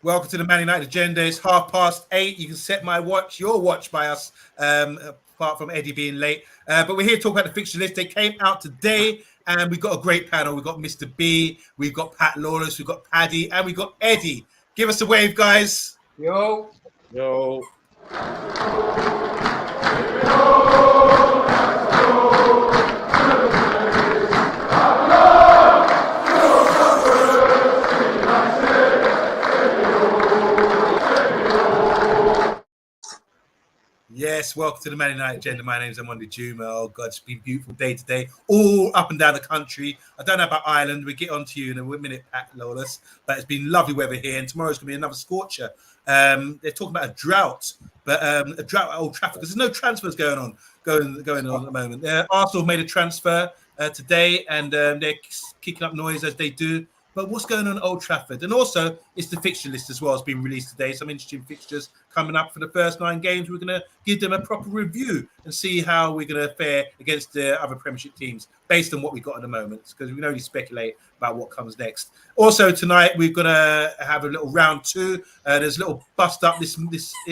Welcome to the Man United Agenda. It's 8:30. You can set my watch, your watch by us, apart from Eddie being late. But we're here to talk about the fixture list. They came out today, and we've got a great panel. We've got Mr. B, we've got Pat Lawless, we've got Paddy, and we've got Eddie. Give us a wave, guys. Yo. Yes, welcome to the Man United Agenda. My name is OMONDI Juma. Oh, God, it's been a beautiful day today, all up and down the country. I don't know about Ireland. We'll get on to you in a minute, Pat Lawless. But it's been lovely weather here, and tomorrow's going to be another scorcher. They're talking about a drought, but a drought at Old Trafford because there's no transfers going on at the moment. Arsenal made a transfer today, and they're kicking up noise as they do. But what's going on at Old Trafford? And also, it's the fixture list as well. It's been released today. Some interesting fixtures coming up for the first 9 games. We're going to give them a proper review and see how we're going to fare against the other Premiership teams based on what we've got at the moment, because we can only speculate about what comes next. Also, tonight, we're going to have a little round 2. There's a little bust up this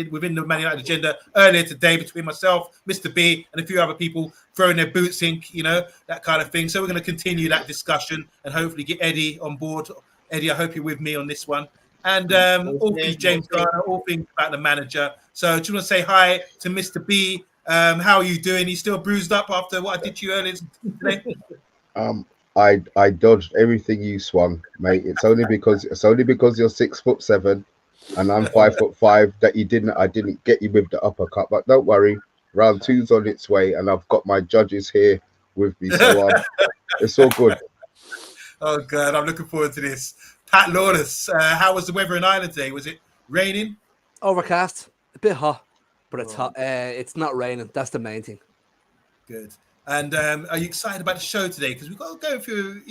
within the Man United Agenda earlier today between myself, Mr. B, and a few other people throwing their boots in, that kind of thing. So we're going to continue that discussion and hopefully get Eddie on board. Eddie, I hope you're with me on this one. And all things James Garner, all things about the manager. So do you want to say hi to Mr. B? How are you doing? You still bruised up after what I did to you earlier today? I dodged everything you swung, mate. It's only because you're 6'7" and I'm 5'5" that I didn't get you with the uppercut. But don't worry, round 2's on its way, and I've got my judges here with me, so it's all good. Oh God, I'm looking forward to this. Pat Lawless, how was the weather in Ireland today? Was it raining? Overcast, a bit hot, but it's hot. It's not raining. That's the main thing. Good. And are you excited about the show today? Because we've got to go through,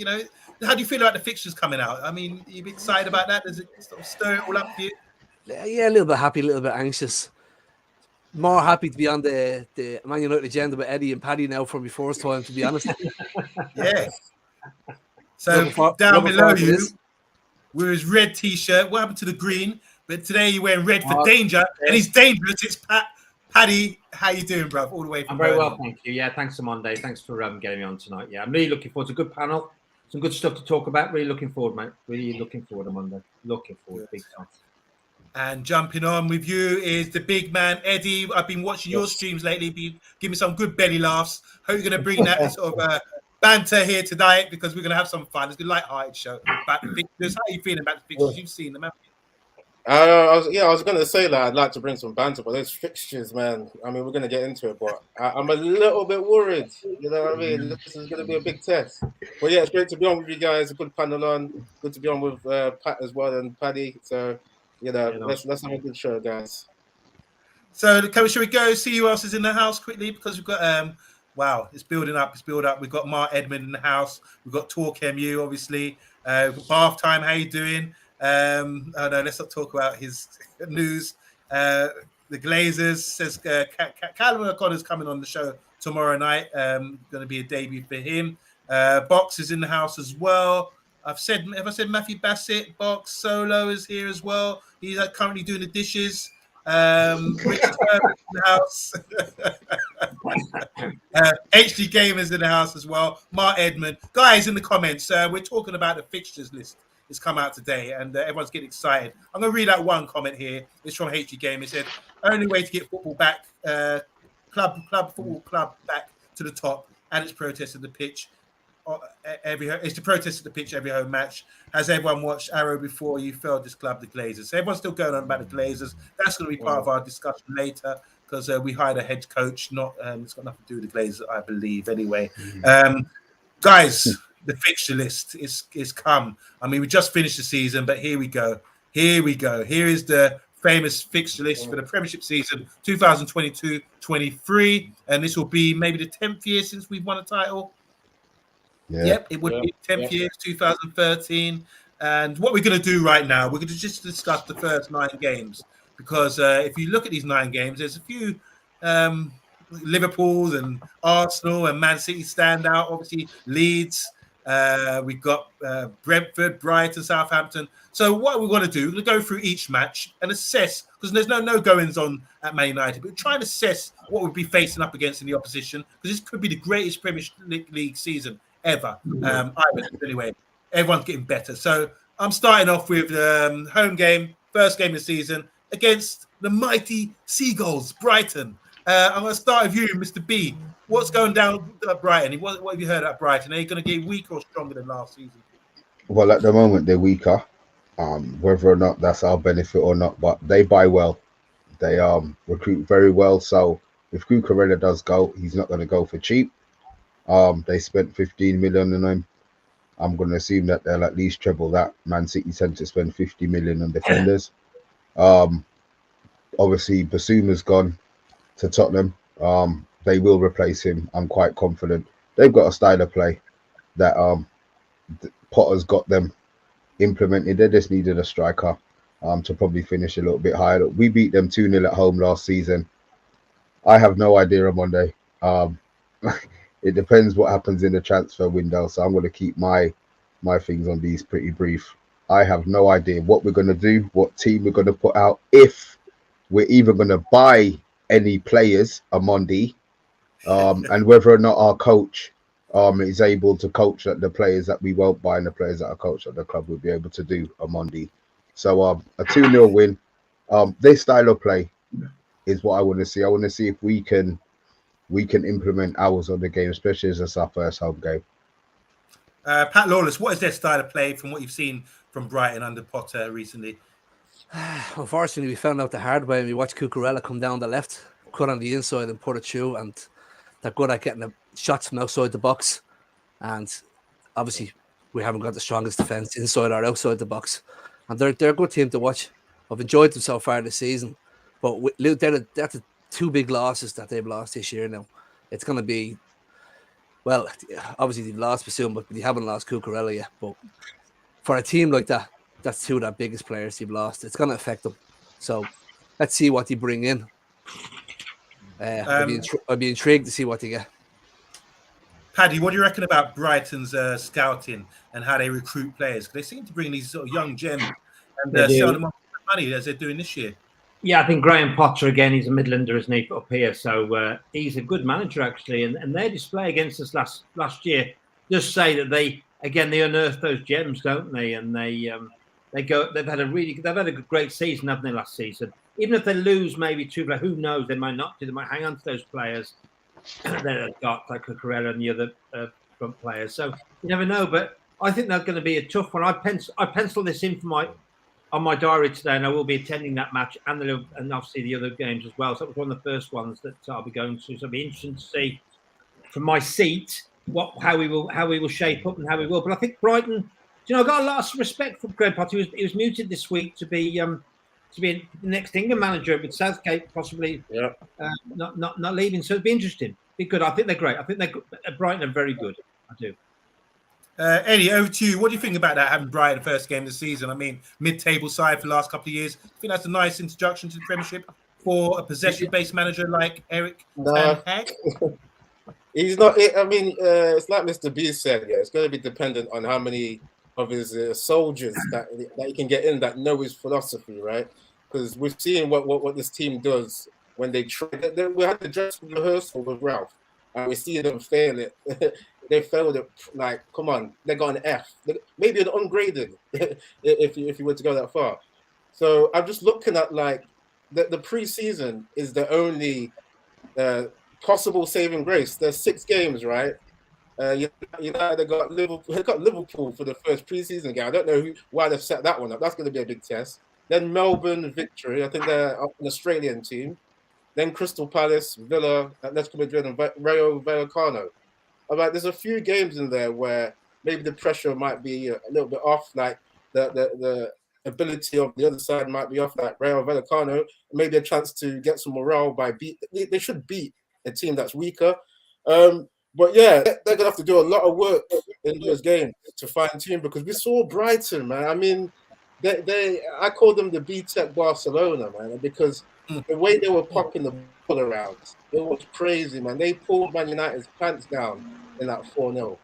how do you feel about the fixtures coming out? I mean, are you excited about that? Does it sort of stir it all up for you? Yeah, a little bit happy, a little bit anxious. More happy to be on the Man United Agenda with Eddie and Paddy now for my first time, to be honest. Yeah. So down below you, with his red T-shirt. What happened to the green? But today you're wearing red for danger, and he's dangerous. It's Paddy. How you doing, bruv? All the way from I'm very Birmingham. well, thank you. Yeah, thanks to Monday. Thanks for getting me on tonight. Yeah, I'm really looking forward to a good panel. Some good stuff to talk about. Really looking forward, mate. Really looking forward to Monday. Looking forward, big time. And jumping on with you is the big man, Eddie. I've been watching your streams lately. Give me some good belly laughs. Hope you're going to bring that sort of banter here tonight, because we're going to have some fun. It's a light-hearted show about the fixtures. How are you feeling about the fixtures? You've seen them, haven't you? I was going to say that I'd like to bring some banter, but those fixtures, man. I mean, we're going to get into it, but I'm a little bit worried. You know what I mean? This is going to be a big test. But yeah, it's great to be on with you guys. A good panel on. Good to be on with Pat as well and Paddy. So, let's have a good show, guys. So, should we go see who else is in the house quickly? Because we've got wow, it's building up. We've got Mark Edmund in the house. We've got TalkMU, obviously. Bath Time, how you doing? Let's not talk about his news. The Glazers says Callum O'Connor's coming on the show tomorrow night. Going to be a debut for him. Box is in the house as well. Have I said Matthew Bassett? Box Solo is here as well. He's currently doing the dishes. Richard Herbert in the house. HD Gamers in the house as well. Mark Edmund. Guys, in the comments, we're talking about the fixtures list. It's come out today, and everyone's getting excited. I'm going to read out one comment here. It's from HD Game. It said, only way to get football back, football club back to the top, and it's protest at the pitch. It's to protest at the pitch every home match. Has everyone watched Arrow before you failed this club, the Glazers? So everyone's still going on about the Glazers. That's going to be part of our discussion later, because we hired a head coach. It's got nothing to do with the Glazers, I believe. Anyway, guys, the fixture list is come. I mean, we just finished the season, but here we go. Here is the famous fixture list for the Premiership season 2022-23, and this will be maybe the 10th year since we've won a title. Yeah. Yep, it would be 10th year, 2013. And what we're going to do right now, we're going to just discuss the first 9 games, because if you look at these 9 games, there's a few Liverpool and Arsenal and Man City stand out. Obviously, Leeds. We've got Brentford, Brighton, Southampton. So what we want to do, we're going to go through each match and assess, because there's no goings on at Man United, but try and assess what we'll be facing up against in the opposition, because this could be the greatest Premier League season ever. Anyway, everyone's getting better. So I'm starting off with home game, first game of the season against the mighty Seagulls, Brighton. I'm going to start with you, Mr. B. What's going down at Brighton? What have you heard at Brighton? Are you going to get weaker or stronger than last season? Well, at the moment they're weaker. Whether or not that's our benefit or not, but they buy well. They recruit very well. So if Cucurella does go, he's not going to go for cheap. They spent 15 million on him. I'm going to assume that they'll at least treble that. Man City tend to spend 50 million on defenders. Obviously, Basuma's gone to Tottenham. They will replace him. I'm quite confident. They've got a style of play that Potter's got them implemented. They just needed a striker to probably finish a little bit higher. We beat them 2-0 at home last season. I have no idea on Monday. It depends what happens in the transfer window, so I'm going to keep my things on these pretty brief. I have no idea what we're going to do, what team we're going to put out, if we're even going to buy any players, OMONDI, and whether or not our coach is able to coach the players that we won't buy and the players that are coached at the club will be able to do OMONDI. So a 2-0 win. This style of play is what I want to see. I want to see if we can implement ours on the game, especially as it's our first home game. Pat Lawless, what is their style of play from what you've seen from Brighton under Potter recently? Unfortunately, we found out the hard way when we watched Cucurella come down the left, cut on the inside and put it through, and they're good at getting the shots from outside the box. And obviously, we haven't got the strongest defence inside or outside the box. And they're a good team to watch. I've enjoyed them so far this season. But they're the two big losses that they've lost this year now. It's going to be, well, obviously they've lost Bassoon, but they haven't lost Cucurella yet. But for a team like that, that's two of their biggest players they've lost. It's going to affect them. So let's see what they bring in. I'd be intrigued to see what they get. Paddy, what do you reckon about Brighton's scouting and how they recruit players? They seem to bring these sort of young gems and sell them on money as they're doing this year. Yeah, I think Graham Potter, again, he's a Midlander, isn't he, up here? So he's a good manager, actually. And their display against us last year does say that they unearth those gems, don't they? And they've had a great season, haven't they, last season? Even if they lose maybe two players, who knows? They might not do. They might hang on to those players that they've got, like Cucurella and the other front players. So you never know. But I think that's going to be a tough one. I pencil this in for on my diary today, and I will be attending that match and obviously the other games as well. So that was one of the first ones that I'll be going to. So it'll be interesting to see from my seat how we will shape up and how we will. But I think Brighton, I've got a lot of respect for Graham Potter. He was muted this week to be the next England manager with Southgate possibly not leaving. So it'd be interesting. Be good. I think they're great. I think Brighton are very good. I do. Eddie, over to you. What do you think about that, having Brighton first game of the season? I mean, mid-table side for the last couple of years. I think that's a nice introduction to the Premiership for a possession-based manager like Erik. No, he's not. I mean, it's like Mr. B said. Yeah, it's going to be dependent on how many of his soldiers that he can get in that know his philosophy, right? Because we've seen what this team does when they try. We had the dress rehearsal with Ralph, and we see them fail it. They failed it. Like, come on, they got an F, maybe an ungraded, if you were to go that far. So I'm just looking at like the pre-season is the only possible saving grace. There's 6 games, right? United got Liverpool for the first pre-season game. I don't know why they've set that one up. That's going to be a big test. Then Melbourne victory. I think they're an Australian team. Then Crystal Palace, Villa, Atletico Madrid, and Rayo Vallecano. There's a few games in there where maybe the pressure might be a little bit off, like the ability of the other side might be off, like Rayo Vallecano. Maybe a chance to get some morale by they should beat a team that's weaker. But yeah, they're gonna have to do a lot of work in those games to fine tune, because we saw Brighton, man. I mean, I call them the B-Tech Barcelona, man, because the way they were popping the ball around, it was crazy, man. They pulled Man United's pants down in that 4-0.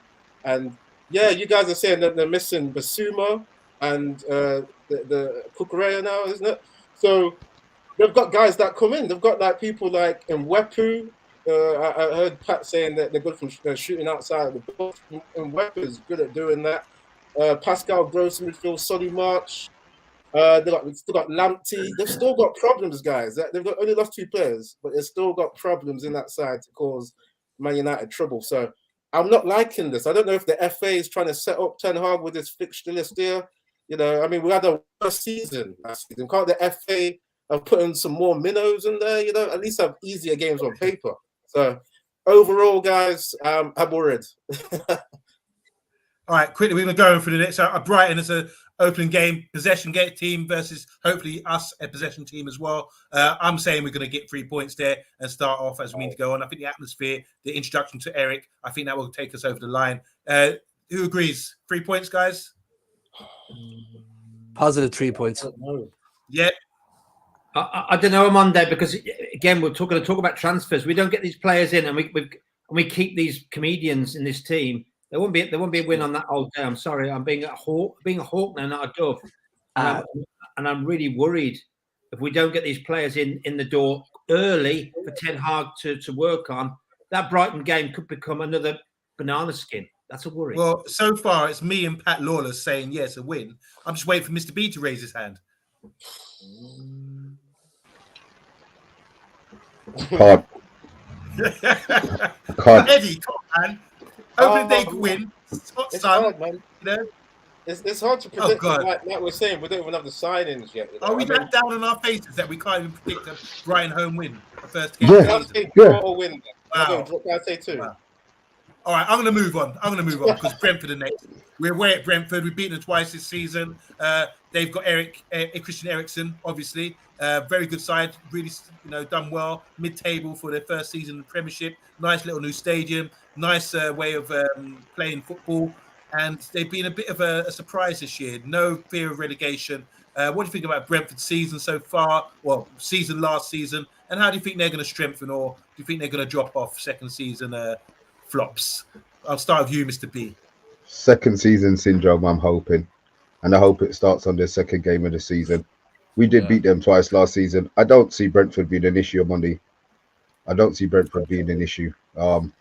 And Yeah, you guys are saying that they're missing Basuma and the Cucurella now, isn't it? So they've got guys that come in. They've got like people like Mwepu. I heard Pat saying that they're good from shooting outside of the box. Mwepu's good at doing that. Pascal Gross in midfield, Solly March. They've still got Lamptey. They've still got problems, guys. They've got only lost 2 players, but they've still got problems in that side to cause Man United trouble. So I'm not liking this. I don't know if the FA is trying to set up Ten Hag with this fixture list here. You know, I mean, we had a worst season last season. Can't the FA have put in some more minnows in there? You know, at least have easier games on paper. So overall, guys, I'm worried. All right, quickly, we're going to go for the next. So Brighton is an opening game, possession game team versus hopefully us, a possession team as well. I'm saying we're going to get 3 points there and start off as we need to go on. I think the atmosphere, the introduction to Erik, I think that will take us over the line. Who agrees? 3 points, guys? Positive 3 points. Yeah. I don't know, Monday, because again, we're going to talk about transfers. We don't get these players in, and we keep these comedians in this team. There won't be a win on that old day. I'm sorry, I'm being a hawk now, not a dove, and I'm really worried if we don't get these players in the door early for Ten Hag to work on. That Brighton game could become another banana skin. That's a worry. Well, so far it's me and Pat Lawless saying yes, a win. I'm just waiting for Mr. B to raise his hand. Hard. Eddie, come on, man. Opening day win. It's hard, man. You know? It's hard to predict. Like we're saying, we don't even have the signings yet. You know? Are we that down on our faces that we can't even predict a Brighton home win? The first game. Win. Wow. I'll say 2. Wow. All right, I'm going to move on. Because Brentford are next. We're away at Brentford. We've beaten them twice this season. They've got Christian Eriksen, obviously. Very good side. Really, done well. Mid-table for their first season in the Premiership. Nice little new stadium. Nice way of playing football. And they've been a bit of a surprise this year. No fear of relegation. What do you think about Brentford's season so far? Well, last season. And how do you think they're going to strengthen, or do you think they're going to drop off second season flops? I'll start with you, Mr. B. Second season syndrome, I'm hoping. And I hope it starts on the second game of the season. We did beat them twice last season. I don't see Brentford being an issue on Monday. I don't see Brentford being an issue. All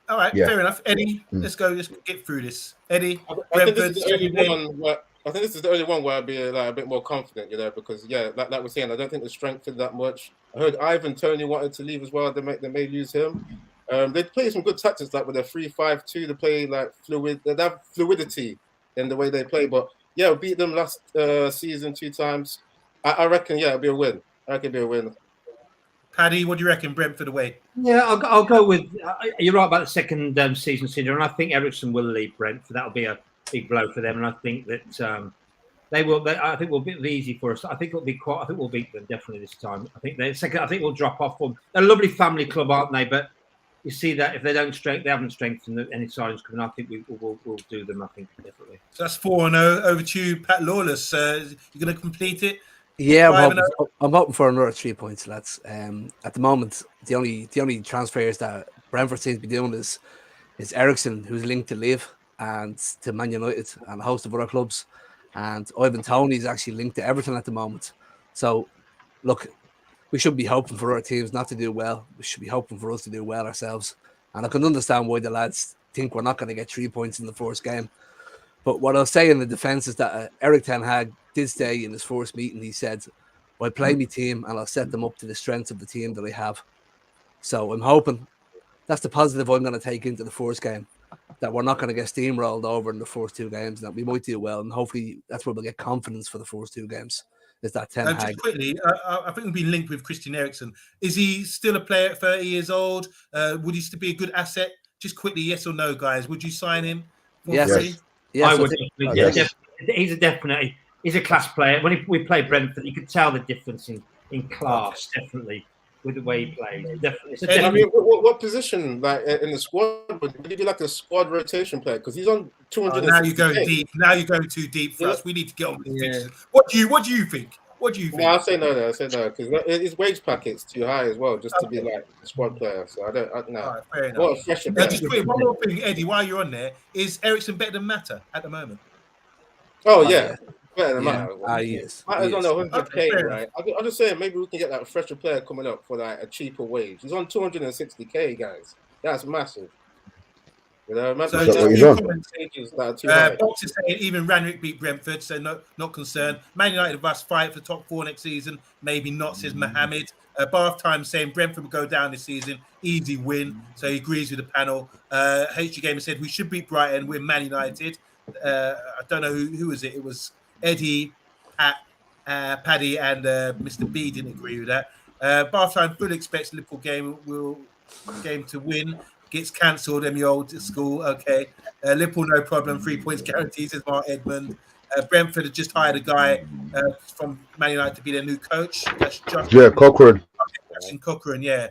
right, fair enough. Eddie, let's go. Let's get through this. Eddie, I think this is the only one where I'd be a bit more confident, because like we're saying, I don't think they're strengthened that much. I heard Ivan Toney wanted to leave as well. They may lose him. They play some good tactics, like with their 3-5-2. They play like fluid. They have fluidity in the way they play. But we beat them last season 2 times. I reckon, it'll be a win. I reckon it'll be a win. Paddy, what do you reckon? Brentford away? Yeah, I'll go with. You're right about the second season syndrome. And I think Eriksen will leave Brentford. That'll be a big blow for them. And I think that they will. I think will be easy for us. I think it'll be quite. I think we'll beat them definitely this time. I think I think we'll drop off. They're a lovely family club, aren't they? But you see that if they haven't strengthened any signings coming, I think we'll do them. I think definitely. So that's 4-0. Over to you, Pat Lawless. You're going to complete it. Yeah, I'm hoping for another 3 points, lads. At the moment, the only transfers that Brentford seems to be doing is Eriksen, who's linked to Leave and to Man United and a host of other clubs, and Ivan Toney is actually linked to Everton at the moment. So, look, we should be hoping for our teams not to do well. We should be hoping for us to do well ourselves. And I can understand why the lads think we're not going to get 3 points in the first game. But what I'll say in the defence is that Erik Ten Hag did say in his first meeting, he said, I'll play my team and I'll set them up to the strengths of the team that I have. So I'm hoping that's the positive I'm going to take into the first game, that we're not going to get steamrolled over in the first 2 games, that we might do well. And hopefully that's where we'll get confidence for the first 2 games. Is that Ten Hag? Just quickly, I think we've been linked with Christian Eriksen. Is he still a player at 30 years old? Would he still be a good asset? Just quickly, yes or no, guys? Would you sign him? Yes. I would. Yes. He's a definitely. He's a class player. When we played Brentford, you could tell the difference in class, definitely, with the way he plays. Definitely. I mean, what position, like in the squad, would he be like a squad rotation player? Because he's on 200. Now you're going deep. Now you're going too deep for us. We need to get on with the fixtures. What do you think? What do you think? No, I say no there. I say no because his wage packet's too high as well, just to be like a squad player. So I don't know. All right, fair enough. What a fresher player. Just quick, one more thing, Eddie. While you're on there, is Ericsson better than Mata at the moment? Oh yeah, better than Yeah. Matt. He is. Matt's on 100K, fair right? I'm just saying maybe we can get that fresher player coming up for like a cheaper wage. He's on 260K, guys. That's massive. You know, So what just he's few on? comments. that are too high. Box is saying even Ranwick beat Brentford, so not concerned. Man United must fight for top 4 next season. Maybe not, says Mohammed. Bath Time saying Brentford will go down this season. Easy win. So he agrees with the panel. HG Gamer said we should beat Brighton. We're Man United. I don't know who was it. It was Eddie, Pat, Paddy, and Mr. B didn't agree with that. Bath Time fully expects Liverpool game to win. Gets cancelled in the old school. Okay. Liverpool, no problem. 3 points guaranteed, says Mark Edmund. Brentford had just hired a guy from Man United to be their new coach. That's just Cochrane. Cochrane, yeah.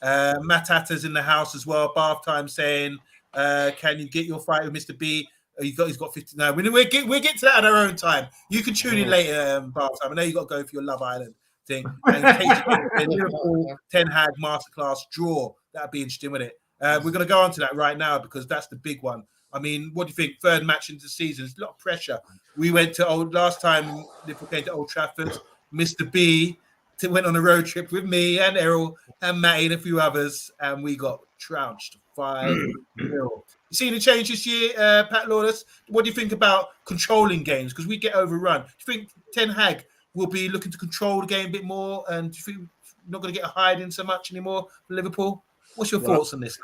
Matt Hatter's in the house as well. Bath Time saying, can you get your fight with Mr. B? He's got 50. No, we'll get to that at our own time. You can tune in later, Bath Time. I know you got to go for your Love Island thing. And Liverpool, Ten Hag masterclass draw. That'd be interesting, wouldn't it? We're going to go on to that right now because that's the big one. I mean, what do you think? Third match into the season, there's a lot of pressure. We went to last time Liverpool came to Old Trafford. Mr. B went on a road trip with me and Errol and Matty and a few others, and we got trounced 5-0. You seen the change this year, Pat Lawless? What do you think about controlling games? Because we get overrun. Do you think Ten Hag will be looking to control the game a bit more, and do you think we're not going to get hiding so much anymore for Liverpool? What's your thoughts on this?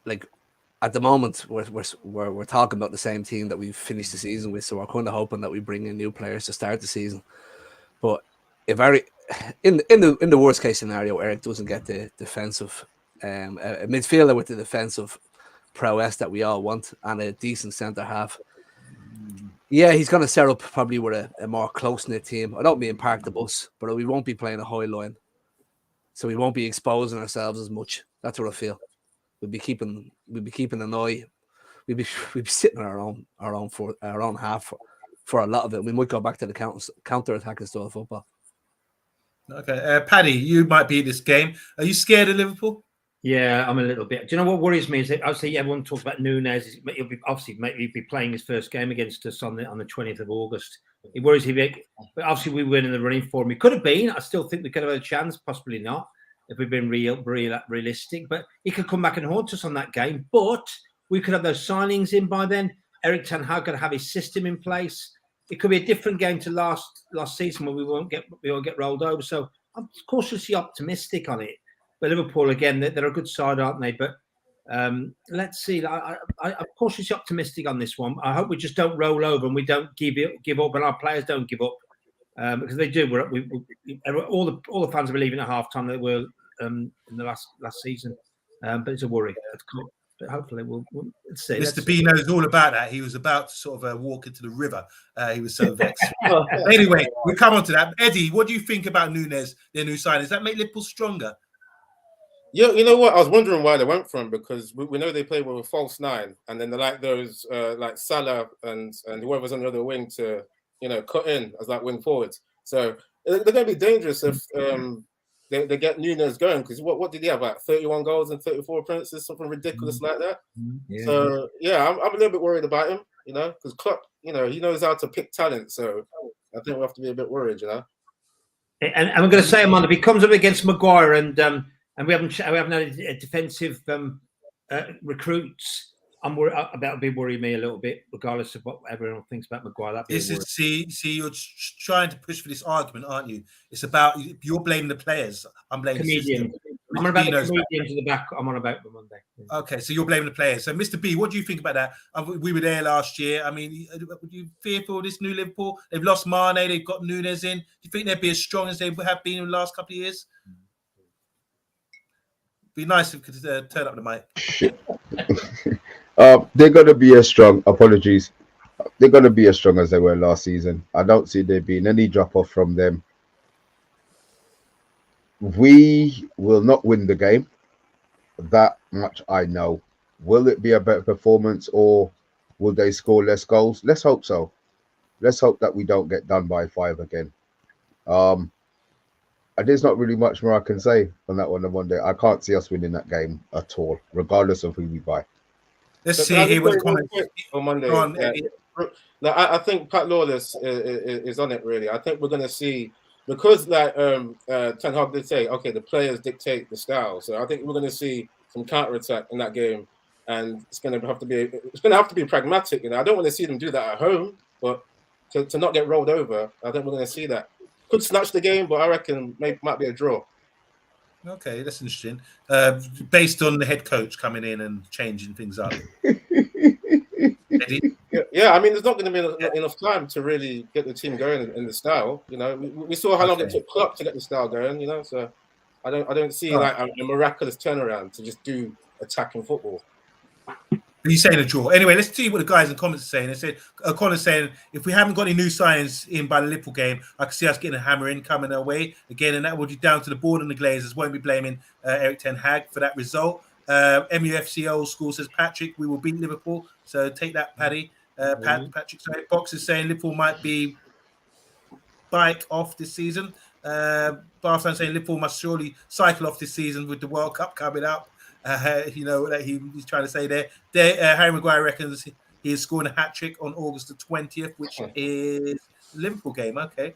Like at the moment, we're talking about the same team that we've finished the season with, so we're kind of hoping that we bring in new players to start the season. But if in the worst case scenario, Erik doesn't get the defensive a midfielder with the defensive prowess that we all want and a decent centre half. Yeah, he's going to set up probably with a more close-knit team. I don't mean park the bus, but we won't be playing a high line. So we won't be exposing ourselves as much. That's what I feel. We'd be keeping an eye. We'd be sitting on our own half for a lot of it. We might go back to the counter-attacking style of football. Okay, Paddy, you might be in this game. Are you scared of Liverpool? Yeah, I'm a little bit. Do you know what worries me is that obviously everyone talks about Núñez. He'll be playing his first game against us on the 20th of August. It worries me, but obviously we were in the running for him. We could have been. I still think we could have had a chance, possibly not, if we've been realistic. But he could come back and haunt us on that game. But we could have those signings in by then. Erik ten Hag could have his system in place. It could be a different game to last season where we won't get rolled over. So I'm cautiously optimistic on it. But Liverpool, again, they're a good side, aren't they? But let's see. I'm cautiously optimistic on this one. I hope we just don't roll over and we don't give up, and our players don't give up because they do. All the fans are believing at half-time they were in the last season, but it's a worry. But hopefully we'll see. Mr. B knows all about that. He was about to sort of walk into the river. He was so vexed. Anyway, we'll come on to that. Eddie, what do you think about Núñez, their new sign? Does that make Liverpool stronger? Yeah, you know what? I was wondering why they went from, because we know they play with a false nine, and then they like those like Salah and whoever's on the other wing to cut in as like wing forwards. So they're going to be dangerous if they get Núñez going, because what did he have, like 31 goals and 34 appearances, something ridiculous like that. Yeah. So yeah, I'm a little bit worried about him, because Klopp, he knows how to pick talent. So I think we have to be a bit worried, And I'm going to say, Amanda, if he comes up against Maguire and we haven't had a defensive recruits, that'll be worrying me a little bit, regardless of what everyone thinks about Maguire. See, you're trying to push for this argument, aren't you? It's about you're blaming the players. I'm blaming the system. I'm on about the comedians at the back. I'm on about them Monday. Yeah. Okay, so you're blaming the players. So, Mr. B, what do you think about that? We were there last year. I mean, would you fearful of this new Liverpool? They've lost Mane. They've got Núñez in. Do you think they'd be as strong as they have been in the last couple of years? Be nice if we could turn up the mic. They're going to be as strong. Apologies. They're going to be as strong as they were last season. I don't see there being any drop off from them. We will not win the game. That much I know. Will it be a better performance, or will they score less goals? Let's hope so. Let's hope that we don't get done by 5 again. And there's not really much more I can say on that one on Monday. I can't see us winning that game at all, regardless of who we buy. Let's Can see I here just what say the real comments. quick on Monday? Go on, Eddie. No, I think Pat Lawless is on it really. I think we're going to see, because like Ten Hag did say, okay, the players dictate the style. So I think we're going to see some counter attack in that game, and it's going to have to be pragmatic. You know, I don't want to see them do that at home, but to not get rolled over, I think we're going to see that. Could snatch the game, but I reckon might be a draw. Okay, that's interesting. Based on the head coach coming in and changing things up. Eddie? Yeah, I mean, there's not going to be enough time to really get the team going in the style. You know, we saw how long it took Klopp to get the style going. You know, so I don't see like a miraculous turnaround to just do attacking football. He's saying a draw. Anyway, let's see what the guys in the comments are saying. They said, Connor's saying, if we haven't got any new signings in by the Liverpool game, I can see us getting a hammer in coming our way again, and that will be down to the board and the Glazers. Won't be blaming Erik Ten Hag for that result. MUFC Old School says, Patrick, we will beat Liverpool. So take that, Paddy. Patrick Box is saying Liverpool might be bike off this season. Barcelona saying Liverpool must surely cycle off this season with the World Cup coming up. You know that he's trying to say there. Harry Maguire reckons he is scoring a hat trick on August the 20th, which is the Liverpool game. Okay.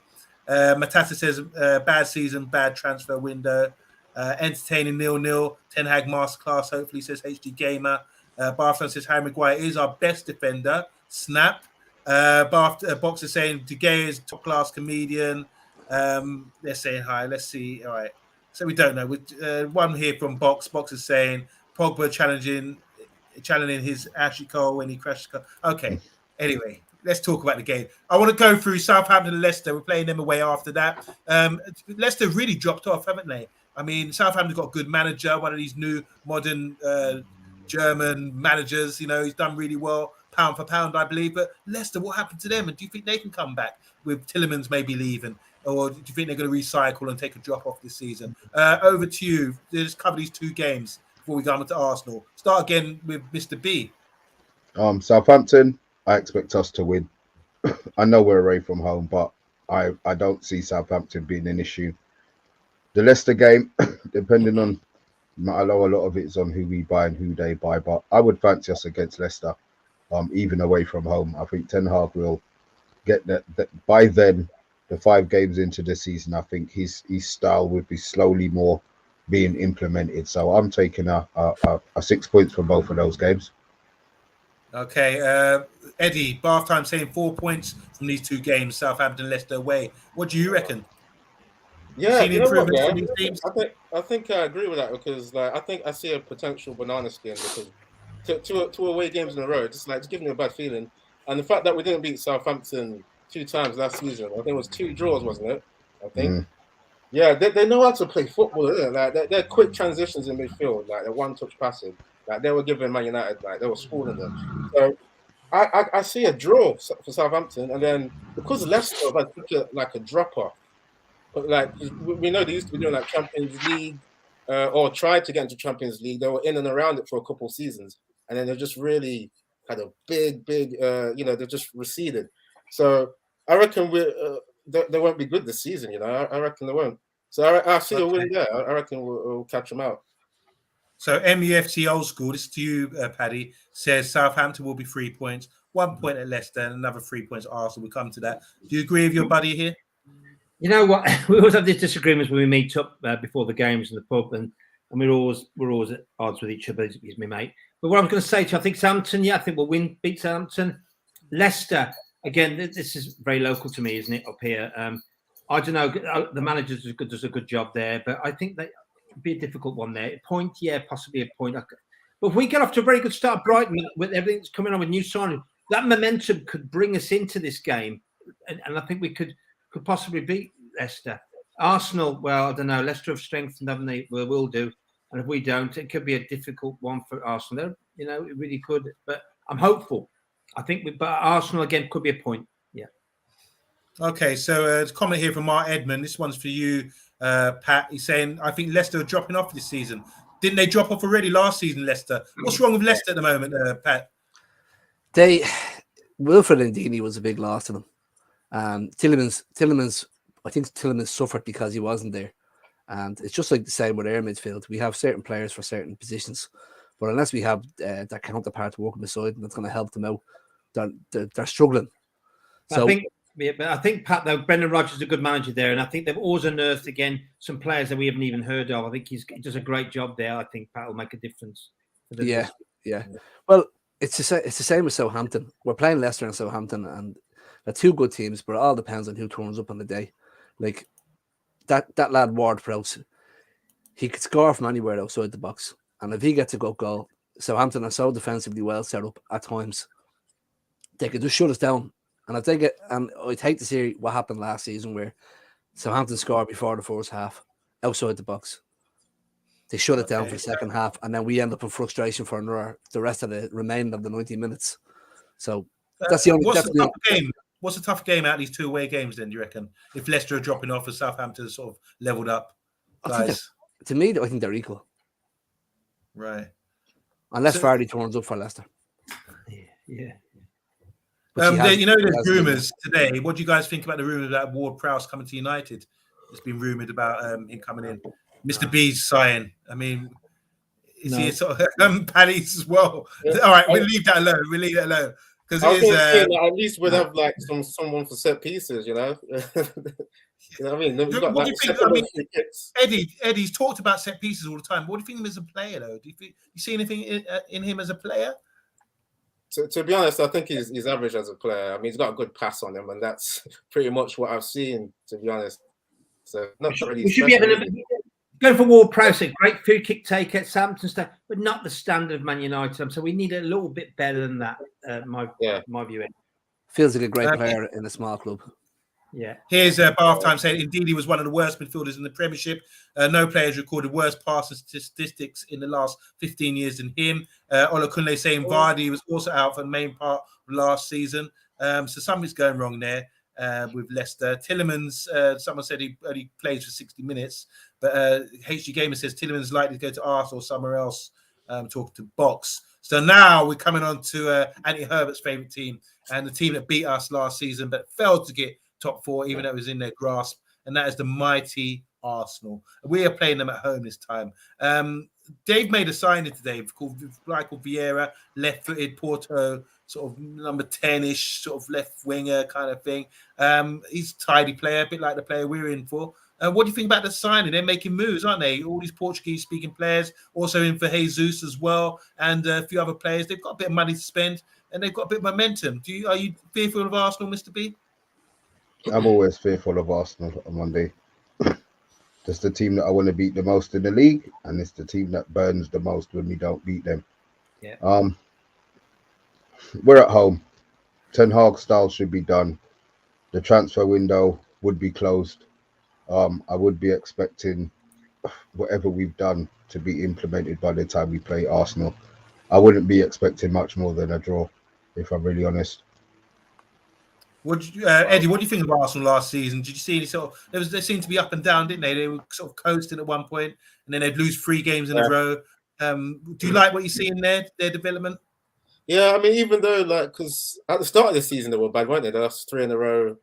Matassa says bad season, bad transfer window. Entertaining 0-0. Ten Hag masterclass. Hopefully, says HD Gamer. Barcelona says Harry Maguire is our best defender. Snap. Boxer saying De Gea is top class comedian. They're saying hi. Let's see. All right. So we don't know. One here from Box. Box is saying Pogba challenging his Ashley Cole when he crashed the car. Okay. Anyway, let's talk about the game. I want to go through Southampton and Leicester. We're playing them away after that. Leicester really dropped off, haven't they? I mean, Southampton's got a good manager, one of these new modern German managers. You know, he's done really well, pound for pound, I believe. But Leicester, what happened to them? And do you think they can come back with Tielemans maybe leaving? Or do you think they're going to recycle and take a drop off this season? Over to you. Let's cover these two games before we go on to Arsenal. Start again with Mr. B. Southampton, I expect us to win. I know we're away from home, but I don't see Southampton being an issue. The Leicester game, depending on, I know a lot of it is on who we buy and who they buy, but I would fancy us against Leicester, even away from home. I think Ten Hag will get that by then. The 5 games into the season, I think his style would be slowly more being implemented. So I'm taking a 6 points from both of those games. Okay, Eddie, bath time saying 4 points from these two games, Southampton, Leicester away. What do you reckon? Yeah, you know what, from these teams? I think I agree with that, because like I think I see a potential banana skin, because two away games in a row, just giving me a bad feeling. And the fact that we didn't beat Southampton 2 times last season, I think it was 2 draws, wasn't it? I think. Yeah, they know how to play football, isn't it? Like they're quick transitions in midfield, like they're one-touch passing. Like they were giving Man United, like they were schooling them. So I see a draw for Southampton, and then because Leicester have like a drop off, but like we know they used to be doing like Champions League, or tried to get into Champions League. They were in and around it for a couple of seasons, and then they just really had a big, they just receded. So I reckon they won't be good this season. You know, I reckon they won't. So I see a win there. I reckon we'll catch them out. So MUFC Old School, this is to you, Paddy, says Southampton will be 3 points, 1 point at Leicester, and another 3 points at Arsenal. We'll come to that. Do you agree with your buddy here? You know what? We always have these disagreements when we meet up before the games in the pub, and we're always at odds with each other. He's my mate. But what I'm going to say to you, I think Southampton, I think we'll beat Southampton. Leicester, again, this is very local to me, isn't it, up here? I don't know. The manager does a good job there, but I think that it'd be a difficult one there. Point, yeah, possibly a point. But if we get off to a very good start, Brighton, with everything that's coming on with new signing, that momentum could bring us into this game, and I think we could possibly beat Leicester. Arsenal, well, I don't know. Leicester have strengthened, haven't they? Well, we'll do. And if we don't, it could be a difficult one for Arsenal. You know, it really could. But I'm hopeful. I think, but Arsenal again could be a point. Yeah. Okay, so a comment here from Mark Edmond. This one's for you, Pat. He's saying, I think Leicester are dropping off this season. Didn't they drop off already last season, Leicester? What's wrong with Leicester at the moment, Pat? Wilfred Ndidi was a big loss to them. Tielemans I think Tielemans suffered because he wasn't there. And it's just like the same with our midfield. We have certain players for certain positions, but unless we have that counterpart working beside them, that's going to help them out. They're struggling. So I think Pat, though, Brendan Rodgers is a good manager there, and I think they've always unearthed again some players that we haven't even heard of. I think he does a great job there. I think Pat will make a difference. Yeah. Well, it's the same with Southampton. We're playing Leicester and Southampton, and they're two good teams, but it all depends on who turns up on the day. Like that lad Ward-Prowse, he could score from anywhere outside the box, and if he gets a good goal, Southampton are so defensively well set up at times, they could just shut us down. And I'd hate to see what happened last season where Southampton scored before the first half outside the box. They shut it down for the second half, and then we end up in frustration for the rest of the remaining of the 90 minutes. So that's the only. What's a tough game out of these two away games? Then do you reckon if Leicester are dropping off and Southampton sort of leveled up, guys? To me, I think they're equal. Right. Unless Vardy turns up for Leicester. Yeah. There's rumours today. What do you guys think about the rumours about Ward-Prowse coming to United? It's been rumoured about him coming in. Mr. B's sign. I mean, is he a sort of Paddy's as well? Yeah. All right, we'll leave that alone. Because at least we'd have like someone for set pieces, you know. You know what I mean? What do you think? I mean, Eddie's talked about set pieces all the time. What do you think of him as a player, though? Do you see anything in him as a player? To be honest, I think he's average as a player. I mean, he's got a good pass on him, and that's pretty much what I've seen, to be honest. So not really. We should be going for Ward-Prowse, great free kick taker at Southampton stuff, but not the standard of Man United. So we need a little bit better than that. My view. Feels like a great player in a small club. Yeah. Here's Bath Time saying, indeed, he was one of the worst midfielders in the Premiership. No players recorded worse passing statistics in the last 15 years than him. Ola Kunle saying Vardy was also out for the main part of last season. So something's going wrong there with Leicester. Tielemans, someone said he only plays for 60 minutes. But HG Gamer says Tielemans is likely to go to Arsenal or somewhere else, talking to Box. So now we're coming on to Andy Herbert's favourite team and the team that beat us last season but failed to get top four, even though it was in their grasp, and that is the mighty Arsenal. We are playing them at home this time. Dave made a signing today called Vieira, left-footed Porto, sort of number 10-ish, sort of left winger kind of thing. He's a tidy player, a bit like the player we're in for. What do you think about the signing? They're making moves, aren't they? All these Portuguese-speaking players, also in for Jesus as well, and a few other players. They've got a bit of money to spend, and they've got a bit of momentum. Are you fearful of Arsenal, Mr. B? I'm always fearful of Arsenal on Monday. It's the team that I want to beat the most in the league, and it's the team that burns the most when we don't beat them. Yeah. We're at home. Ten Hag style should be done. The transfer window would be closed. I would be expecting whatever we've done to be implemented by the time we play Arsenal. I wouldn't be expecting much more than a draw, if I'm really honest. Eddie, what do you think of Arsenal last season? Did you see any sort of? They seemed to be up and down, didn't they? They were sort of coasting at one point, and then they'd lose 3 games in a row. Do you like what you see in their development? Yeah, I mean, even though because at the start of the season they were bad, weren't they? They lost 3 in a row.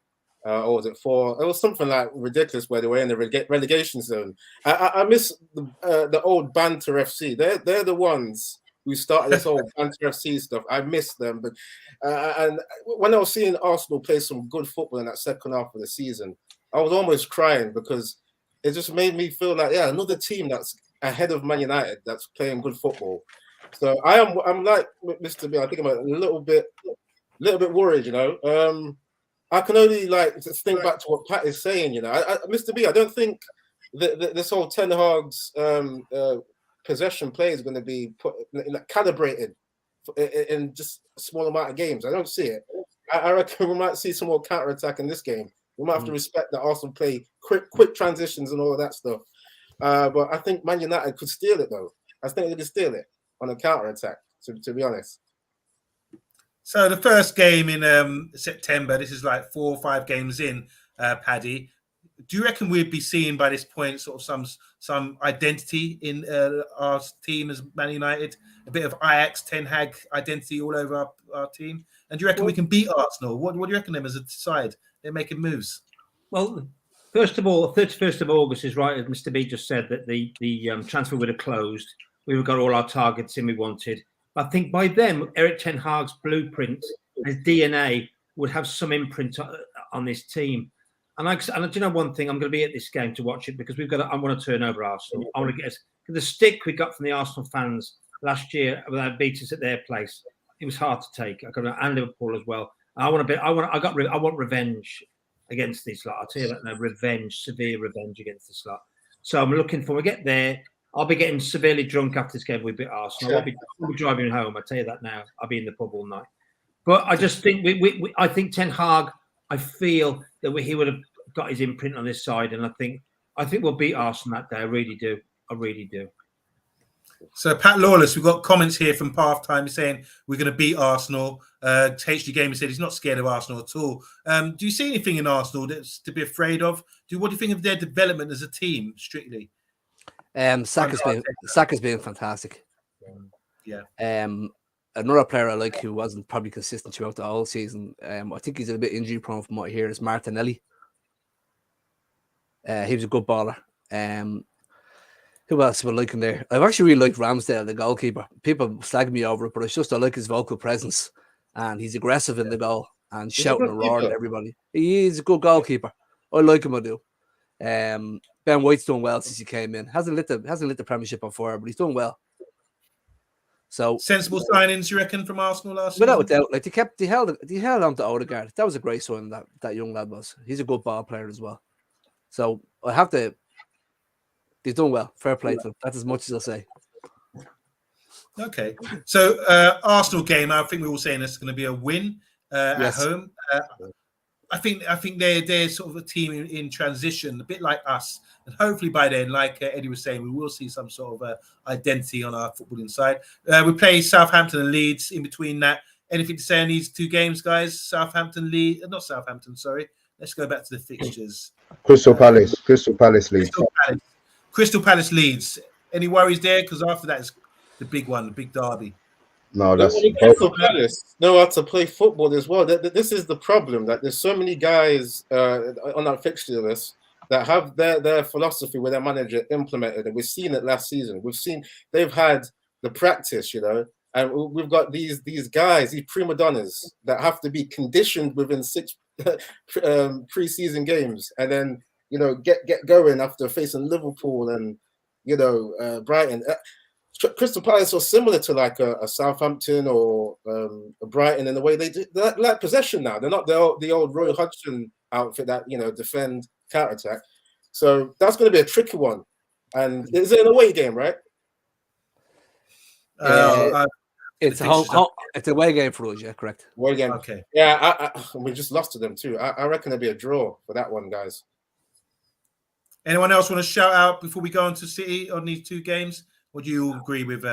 Or was it 4? It was something like ridiculous where they were in the relegation zone. I miss the old Banter FC. They're the ones who started this whole Banter FC stuff. I miss them, but and when I was seeing Arsenal play some good football in that second half of the season, I was almost crying because it just made me feel like another team that's ahead of Man United that's playing good football. So I'm like Mr. B. I think I'm a little bit worried. You know, I can only think back to what Pat is saying. You know, Mr. B. I don't think that this whole Ten Hag's possession play is going to be calibrated in just a small amount of games. I don't see it. I reckon we might see some more counter-attack in this game. We might have to respect that Arsenal play quick transitions and all of that stuff. But I think Man United could steal it, though. I think they could steal it on a counter-attack, to be honest. So the first game in September, this is like 4 or 5 games in, Paddy. Do you reckon we'd be seeing by this point sort of some identity in our team as Man United, a bit of Ajax, Ten Hag identity all over our team? And do you reckon we can beat Arsenal? What do you reckon them as a side? They're making moves. Well, First of all, 31st of August is right, as Mr. B just said, that the transfer would have closed. We would have got all our targets in we wanted. I think by then, Erik ten Hag's blueprint, his DNA, would have some imprint on this team. And do you know one thing? I'm going to be at this game to watch it because I want to turn over Arsenal. I want to get us the stick we got from the Arsenal fans last year when they beat us at their place. It was hard to take. And Liverpool as well. I want revenge against this lot. I'll tell you that now, severe revenge against this lot. So I'm looking for. We get there. I'll be getting severely drunk after this game. We beat Arsenal. I'll be driving home. I'll tell you that now. I'll be in the pub all night. But I just think I think Ten Hag. I feel that he would have got his imprint on this side, and I think we'll beat Arsenal that day. I really do. I really do. So Pat Lawless, we've got comments here from halftime saying we're going to beat Arsenal. HG Gamer said he's not scared of Arsenal at all. Do you see anything in Arsenal that's to be afraid of? What do you think of their development as a team, strictly? Saka's been fantastic. Yeah. Another player I like who wasn't probably consistent throughout the whole season. I think he's a bit injury prone from what I hear. Is Martinelli. He was a good baller. Who else would I like in there? I've actually really liked Ramsdale, the goalkeeper. People slag me over it, but it's just I like his vocal presence, and he's aggressive in the goal and shouting and roaring at everybody. He is a good goalkeeper. I like him. I do. Ben White's doing well since he came in. Hasn't lit the Premiership on fire, but he's doing well. So sensible signings, you reckon, from Arsenal last season? Without season? doubt, they held on to Odegaard. That was a great sign. That young lad was. He's a good ball player as well. So I have to. He's doing well. Fair play to him. That's as much as I'll say. Okay. So Arsenal game, I think we're all saying it's going to be a win at home. I think they're sort of a team in transition, a bit like us. And hopefully by then, like Eddie was saying, we will see some sort of identity on our footballing side. We play Southampton and Leeds in between that. Anything to say on these two games, guys? Not Southampton, sorry. Let's go back to the fixtures. Crystal Palace Leeds. Crystal Palace Leeds. Any worries there? Because after that is the big one, the big derby. No, that's Crystal Palace know how to play football as well. This is the problem, that there's so many guys on that fixture list that have their philosophy with their manager implemented, and we've seen it last season. We've seen they've had the practice, and we've got these guys, these prima donnas that have to be conditioned within 6 pre-season games, and then get going after facing Liverpool and Brighton. Crystal Palace was similar to like a Southampton or a Brighton in the way they do like possession now. They're not the old Roy Hodgson outfit that defend, counter-attack. So that's going to be a tricky one. And is it an away game, right? It's a away game for us, yeah, correct. Away game. Okay. Yeah, we just lost to them too. I reckon it'll be a draw for that one, guys. Anyone else want to shout out before we go on to City on these two games? Or do you agree with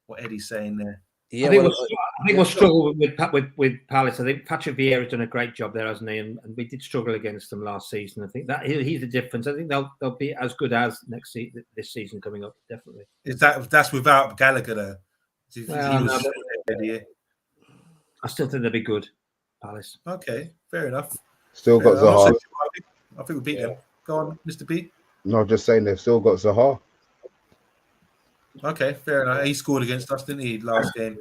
what Eddie's saying there? Yeah, I think we'll struggle with Palace. I think Patrick Vieira's done a great job there, hasn't he? And we did struggle against them last season. I think that he's the difference. I think they'll be as good as this season coming up. Definitely. That's without Gallagher though? I still think they'll be good, Palace. Okay, fair enough. Still got Zaha. I think we beat them. Go on, Mr. B. No, just saying they've still got Zaha. Okay, fair enough. He scored against us, didn't he, last game?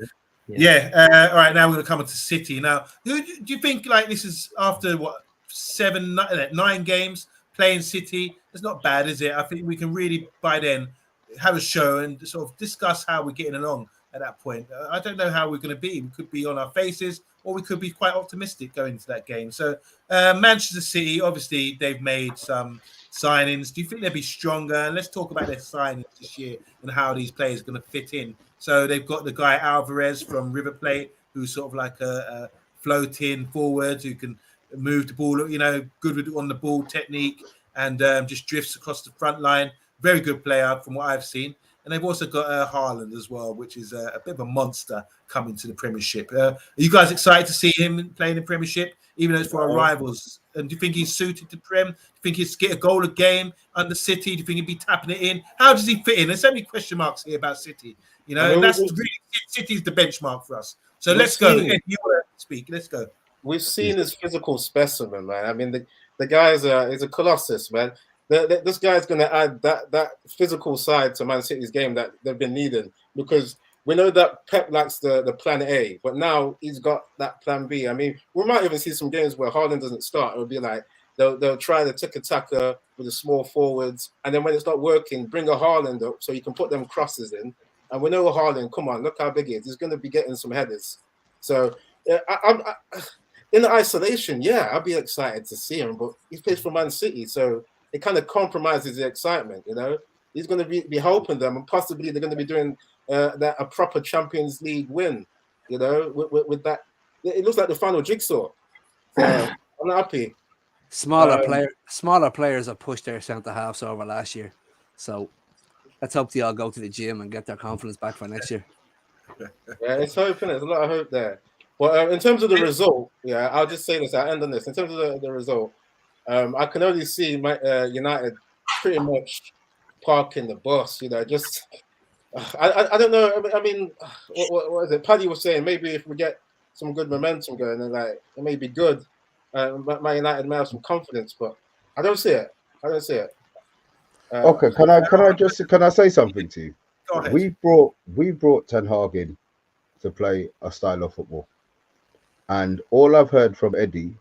Yeah. All right, now we're going to come on to City. Now, do you think like this is after 9 games playing City? It's not bad, is it? I think we can really by then have a show and sort of discuss how we're getting along at that point. I don't know how we're going to be. We could be on our faces, or we could be quite optimistic going into that game. So, Manchester City, obviously, they've made some signings. Do you think they'll be stronger? And let's talk about their signings this year and how these players are going to fit in. So they've got the guy Alvarez from River Plate, who's sort of like a floating forward who can move the ball, good with on the ball technique and just drifts across the front line. Very good player from what I've seen. And they've also got Haaland as well, which is a bit of a monster coming to the Premiership. Are you guys excited to see him playing in Premiership, even though it's for our rivals? And do you think he's suited to Prem? Do you think he's get a goal a game under City? Do you think he'd be tapping it in? How does he fit in? There's so many question marks here about City. And that's really City's the benchmark for us. So let's go. If you want to speak, let's go. We've seen his physical specimen, man. I mean, the guy's is a colossus, man. This guy's going to add that physical side to Man City's game that they've been needing, because we know that Pep likes the plan A, but now he's got that plan B. I mean, we might even see some games where Haaland doesn't start. It'll be like they'll try the tiki-taka with the small forwards, and then when it's not working, bring a Haaland up so you can put them crosses in. And we know Haaland, come on, look how big he is. He's going to be getting some headers. So I, in the isolation, yeah, I'd be excited to see him, but he plays for Man City, so it kind of compromises the excitement, you know. He's going to be helping them, and possibly they're going to be doing a proper Champions League win, you know, with that. It looks like the final jigsaw. So I'm happy. Smaller players have pushed their centre halves over last year, so let's hope they all go to the gym and get their confidence back for next year. Yeah, it's hoping. There's a lot of hope there. But in terms of the result, yeah, I'll just say this. I'll end on this. In terms of the result, I can only see United pretty much parking the bus. You know, just I don't know. I mean, what is it? Paddy was saying maybe if we get some good momentum going, then like it may be good. Man United may have some confidence, but I don't see it. I don't see it. Okay, can I say something to you? Go ahead. We brought Ten Hag in to play a style of football, and all I've heard from Eddie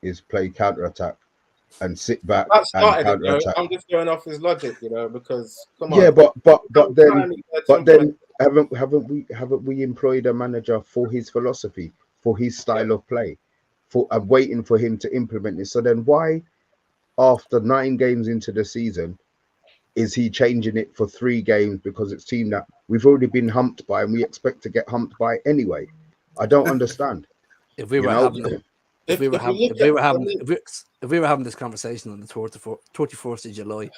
is play counter-attack and sit back and counter-attack. I'm just going off his logic, you know, because come on. Yeah, but then haven't we employed a manager for his philosophy, for his style of play, for waiting for him to implement this? So then why, after 9 games into the season, is he changing it for 3 games because it's a team that we've already been humped by and we expect to get humped by anyway? I don't understand. If we were having this conversation on the 31st of July,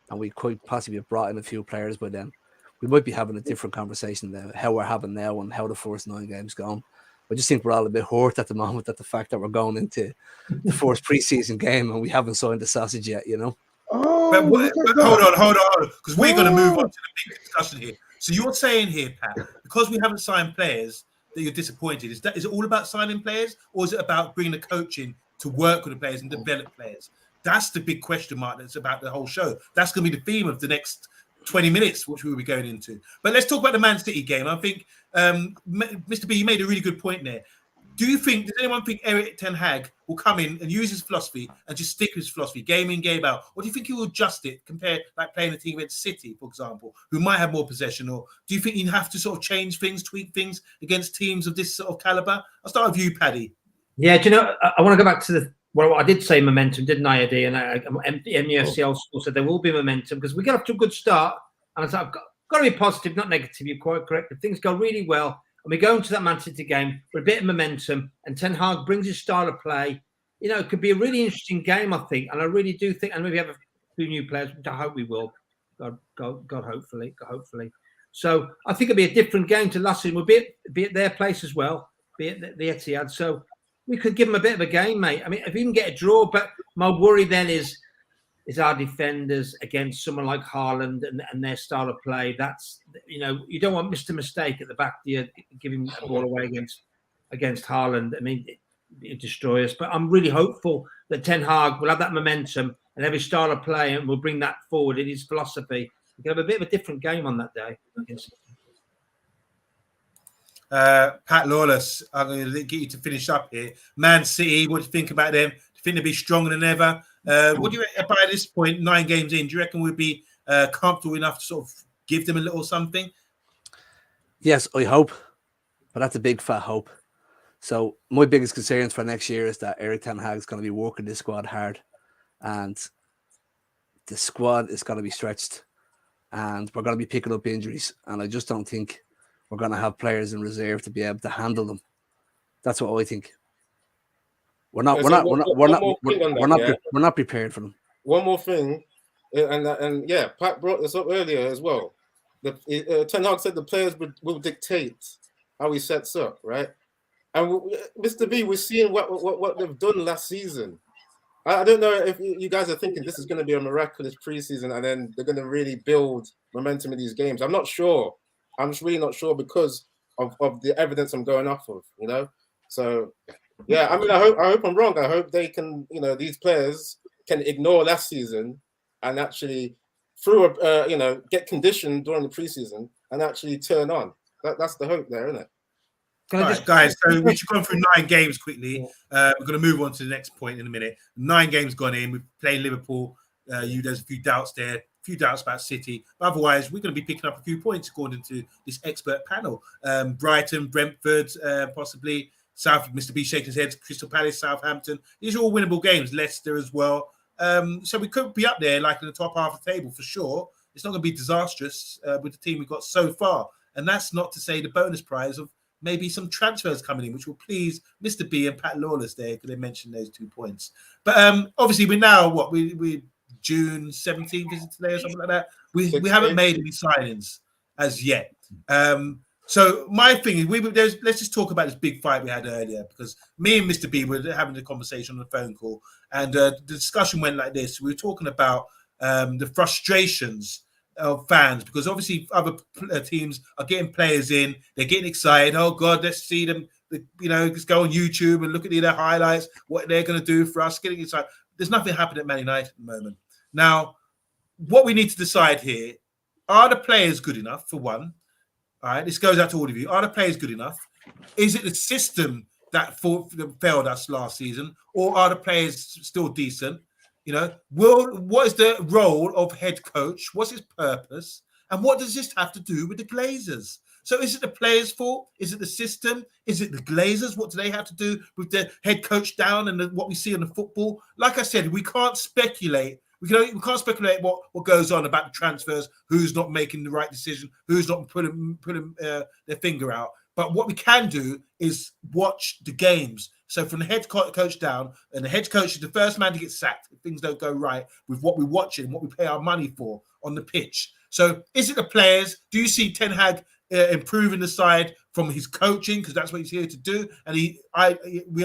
and we could possibly have brought in a few players by then, we might be having a different conversation than how we're having now and how the first 9 games gone. I just think we're all a bit hurt at the moment at the fact that we're going into the first preseason game and we haven't signed the sausage yet, you know. But hold on, because we're going to move on to the big discussion here. So you're saying here, Pat, because we haven't signed players, that you're disappointed. Is it all about signing players, or is it about bringing the coach in to work with the players and develop players? That's the big question mark that's about the whole show. That's going to be the theme of the next 20 minutes, which we'll be going into. But let's talk about the Man City game. I think, Mr. B, you made a really good point there. Does anyone think Erik ten Hag will come in and use his philosophy and just stick with his philosophy, game in, game out? Or do you think he will adjust it, compared like playing a team against City, for example, who might have more possession? Or do you think you have to sort of change things, tweak things against teams of this sort of caliber? I'll start with you, Paddy. Yeah, do you know, I want to go back to I did say momentum, didn't I, Eddie? And MUFCL said there will be momentum because we got off to a good start. And I said, I've got to be positive, not negative. You're quite correct. If things go really well, and we go into that Man City game with a bit of momentum, and Ten Hag brings his style of play, you know, it could be a really interesting game, I think. And I really do think, and maybe have a few new players, which I hope we will. God, hopefully. So I think it'll be a different game to last season. We'll be at their place as well, be at the Etihad. So we could give them a bit of a game, mate. I mean, if we can get a draw, but my worry then is our defenders against someone like Haaland and their style of play. That's, you know, you don't want Mr. Mistake at the back there giving the ball away against Haaland. I mean, it destroys us. But I'm really hopeful that Ten Hag will have that momentum and have his style of play and will bring that forward in his philosophy. We can have a bit of a different game on that day. Pat Lawless, I'm going to get you to finish up here. Man City, what do you think about them? Do you think they'll be stronger than ever? What do you reckon by this point, 9 games in? Do you reckon we'll be comfortable enough to sort of give them a little something? Yes, I hope, but that's a big fat hope. So my biggest concerns for next year is that Erik ten Hag is going to be working this squad hard, and the squad is going to be stretched, and we're going to be picking up injuries, and I just don't think we're going to have players in reserve to be able to handle them. That's what I think. We're not prepared for them. One more thing, and yeah, Pat brought this up earlier as well. Ten Hag said the players will dictate how he sets up, right? And Mr. B, we're seeing what they've done last season. I don't know if you guys are thinking this is going to be a miraculous preseason and then they're going to really build momentum in these games. I'm not sure. I'm just really not sure because of the evidence I'm going off of, you know? So, yeah, I mean, I hope I'm wrong. I hope they can, you know, these players can ignore last season and actually through a get conditioned during the preseason and actually turn on. That's the hope there, isn't it? All right, guys, so we should go through 9 games quickly. We're going to move on to the next point in a minute. 9 games gone in. We've played Liverpool. There's a few doubts there, a few doubts about City. But otherwise, we're going to be picking up a few points according to this expert panel. Brighton, Brentford, possibly. Mr. B shaking his head. Crystal Palace, Southampton. These are all winnable games. Leicester as well. So we could be up there, like in the top half of the table for sure. It's not going to be disastrous with the team we've got so far. And that's not to say the bonus prize of maybe some transfers coming in, which will please Mr. B and Pat Lawless there, because they mentioned those 2 points. But obviously, we're now, we June 17th, is it today or something like that? We haven't made any signings as yet. So my thing is, let's just talk about this big fight we had earlier, because me and Mr. B were having a conversation on the phone call, and the discussion went like this. We were talking about the frustrations of fans, because obviously other teams are getting players in, they're getting excited. Oh God, let's see them, just go on YouTube and look at their highlights, what they're going to do for us, getting excited. There's nothing happening at Man United at the moment. Now, what we need to decide here, are the players good enough, for one? All right, this goes out to all of you. Are the players good enough? Is it the system that failed us last season, or are the players still decent? What is the role of head coach? What's his purpose? And what does this have to do with the Glazers? So is it the players' fault? Is it the system? Is it the Glazers? What do they have to do with the head coach down and what we see on the football? Like I said, we can't speculate. We can't speculate what goes on about the transfers, who's not making the right decision, who's not putting their finger out. But what we can do is watch the games. So from the head coach down, and the head coach is the first man to get sacked if things don't go right with what we're watching, what we pay our money for on the pitch. So is it the players? Do you see Ten Hag improving the side from his coaching, because that's what he's here to do? And we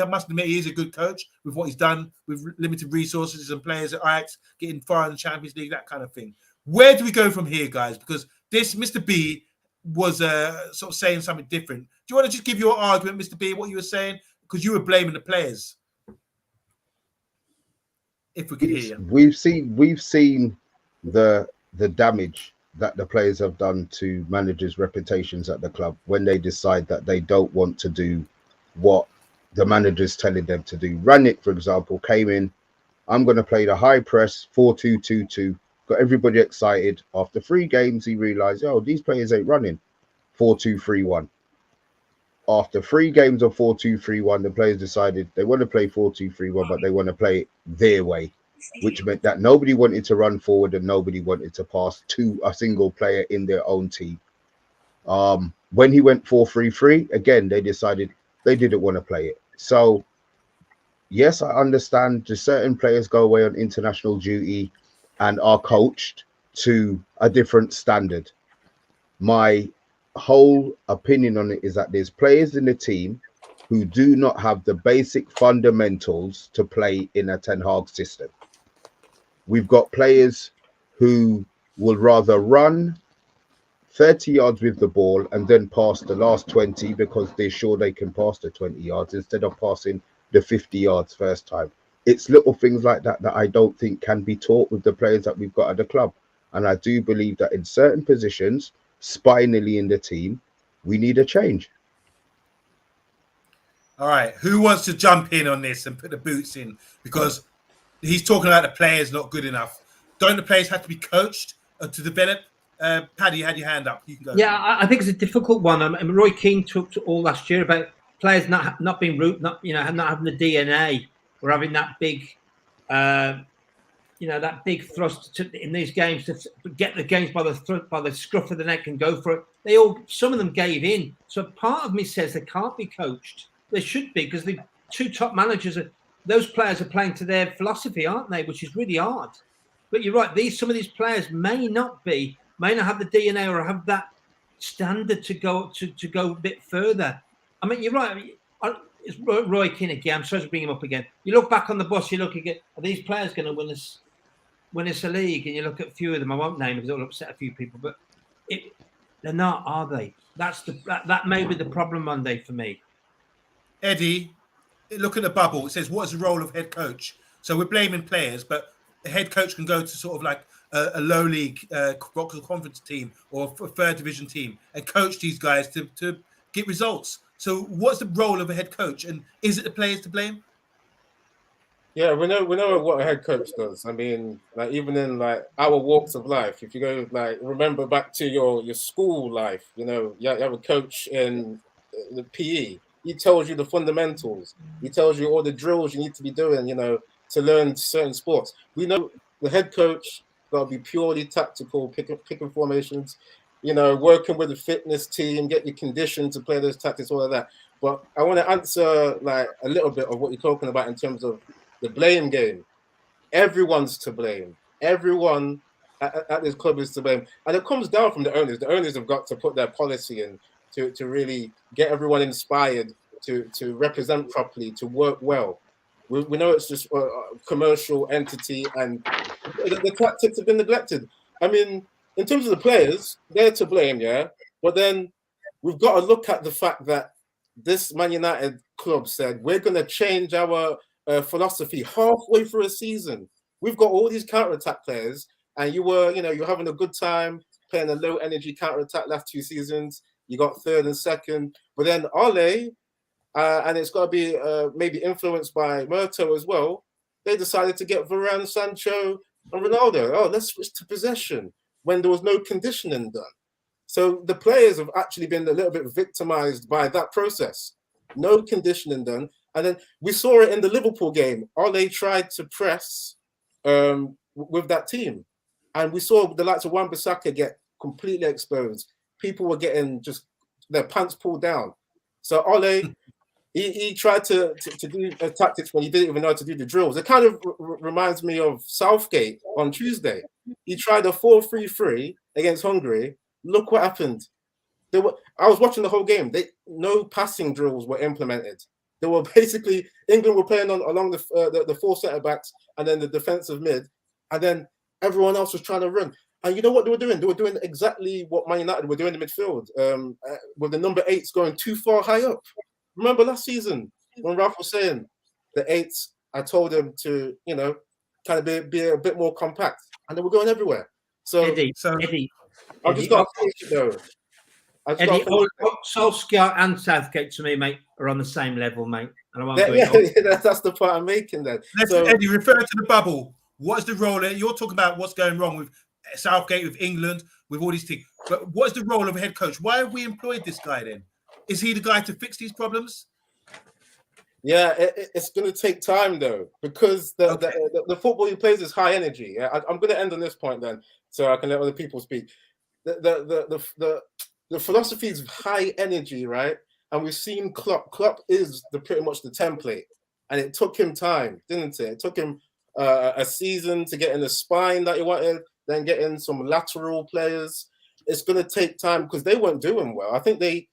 must admit he is a good coach with what he's done with limited resources and players at Ajax getting far in the Champions League, that kind of thing. Where do we go from here, guys? Because this Mr. B was sort of saying something different. Do you want to just give your argument, Mr. B, what you were saying? Because you were blaming the players. If we could hear you. We've seen the damage that the players have done to managers' reputations at the club when they decide that they don't want to do what the manager's telling them to do. Ranić, for example, came in, I'm going to play the high press 4-2-2-2, got everybody excited. After 3 games, he realized, these players ain't running 4-2-3-1. After 3 games of 4-2-3-1, the players decided they want to play 4-2-3-1, but they want to play it their way, which meant that nobody wanted to run forward and nobody wanted to pass to a single player in their own team. When he went 4-3-3, again, they decided they didn't want to play it. So, yes, I understand that certain players go away on international duty and are coached to a different standard. My whole opinion on it is that there's players in the team who do not have the basic fundamentals to play in a Ten Hag system. We've got players who will rather run 30 yards with the ball and then pass the last 20 because they're sure they can pass the 20 yards instead of passing the 50 yards first time. It's little things like that I don't think can be taught with the players that we've got at the club. And I do believe that in certain positions, spinally in the team, we need a change. All right, who wants to jump in on this and put the boots in? Because he's talking about the players not good enough. Don't the players have to be coached to develop? Paddy, you had your hand up. You can go. Yeah, I think it's a difficult one. I mean, Roy Keane talked all last year about players not being root, not having the DNA or having that big, that big thrust in these games to get the games by the scruff of the neck and go for it. Some of them gave in. So part of me says they can't be coached. They should be, because the 2 top managers those players are playing to their philosophy, aren't they? Which is really hard. But you're right. Some of these players may not have the DNA or have that standard to go a bit further. I mean, you're right. It's Roy Keane again. I'm sorry to bring him up again. You look back on the bus. You look again. Are these players going to win us a league? And you look at a few of them. I won't name because it'll upset a few people. But they're not, are they? That may be the problem Monday for me. Eddie, look at the bubble. It says, what is the role of head coach? So we're blaming players, but the head coach can go to sort of like a low league conference team or a third division team and coach these guys to get results. So what's the role of a head coach, and is it the players to blame? Yeah, we know what a head coach does. I mean, like even in like our walks of life, if you go like remember back to your school life, you know, you have a coach in the PE. He tells you the fundamentals. He tells you all the drills you need to be doing, you know, to learn certain sports. We know the head coach got to be purely tactical, picking formations, you know, working with the fitness team, get you conditioned to play those tactics, all of that. But I want to answer like a little bit of what you're talking about in terms of the blame game. Everyone's to blame. Everyone at this club is to blame. And it comes down from the owners. The owners have got to put their policy in to really get everyone inspired to represent properly, to work well. We know it's just a commercial entity and the tactics have been neglected. I mean, in terms of the players, they're to blame, yeah? But then we've got to look at the fact that this Man United club said, we're going to change our philosophy halfway through a season. We've got all these counter-attack players, and you're having a good time playing a low-energy counter-attack last 2 seasons. You got third and second, but then Ole, and it's got to be maybe influenced by Murto as well. They decided to get Varane, Sancho, and Ronaldo. Oh, let's switch to possession when there was no conditioning done. So the players have actually been a little bit victimized by that process. No conditioning done. And then we saw it in the Liverpool game. Ole tried to press with that team. And we saw the likes of Wan-Bissaka get completely exposed. People were getting just their pants pulled down. So Ole, he tried to do tactics when he didn't even know how to do the drills. It kind of reminds me of Southgate on Tuesday. He tried a 4-3-3 against Hungary. Look what happened. I was watching the whole game. No passing drills were implemented. They were basically, England were playing along the 4 centre backs and then the defensive mid, and then everyone else was trying to run. And you know what they were doing? They were doing exactly what Man United were doing in the midfield, with the number 8s going too far high up. Remember last season when Ralph was saying the 8s, I told them to, you know, kind of be a bit more compact, and they were going everywhere. So Eddie, I've just got to finish it though. Eddie, Solskjaer and Southgate to me, mate, are on the same level, mate. And I won't that's the point I'm making then. So, Eddie, refer to the bubble. What's the role? You're talking about what's going wrong with Southgate, with England, with all these things. But what's the role of a head coach? Why have we employed this guy then? Is he the guy to fix these problems? Yeah, it's going to take time though, because the football he plays is high energy. Yeah? I'm going to end on this point then, so I can let other people speak. The philosophy is high energy, right? And we've seen Klopp. Klopp is pretty much the template, and it took him time, didn't it? It took him a season to get in the spine that he wanted, then get in some lateral players. It's going to take time because they weren't doing well. I think they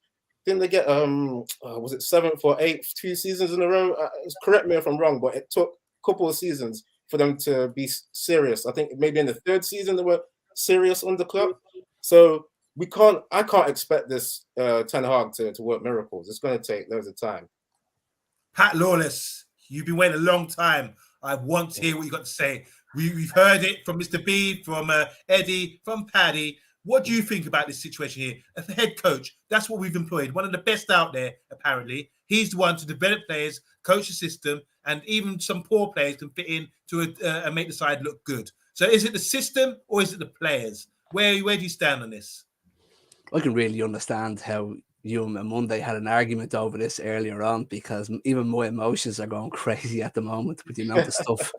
get was it 7th or 8th 2 seasons in a row? Correct me if I'm wrong, but it took a couple of seasons for them to be serious. I think maybe in the 3rd season they were serious under Klopp. So I can't expect this Ten Hag to work miracles. It's going to take loads of time. Pat Lawless, you've been waiting a long time. I want to hear what you got to say. We've heard it from Mr. B, from Eddie, from Paddy. What do you think about this situation here? As the head coach, that's what we've employed. One of the best out there, apparently. He's the one to develop players, coach the system, and even some poor players can fit in to and make the side look good. So is it the system or is it the players? Where do you stand on this? I can really understand how you and OMONDI had an argument over this earlier on, because even my emotions are going crazy at the moment with the amount of stuff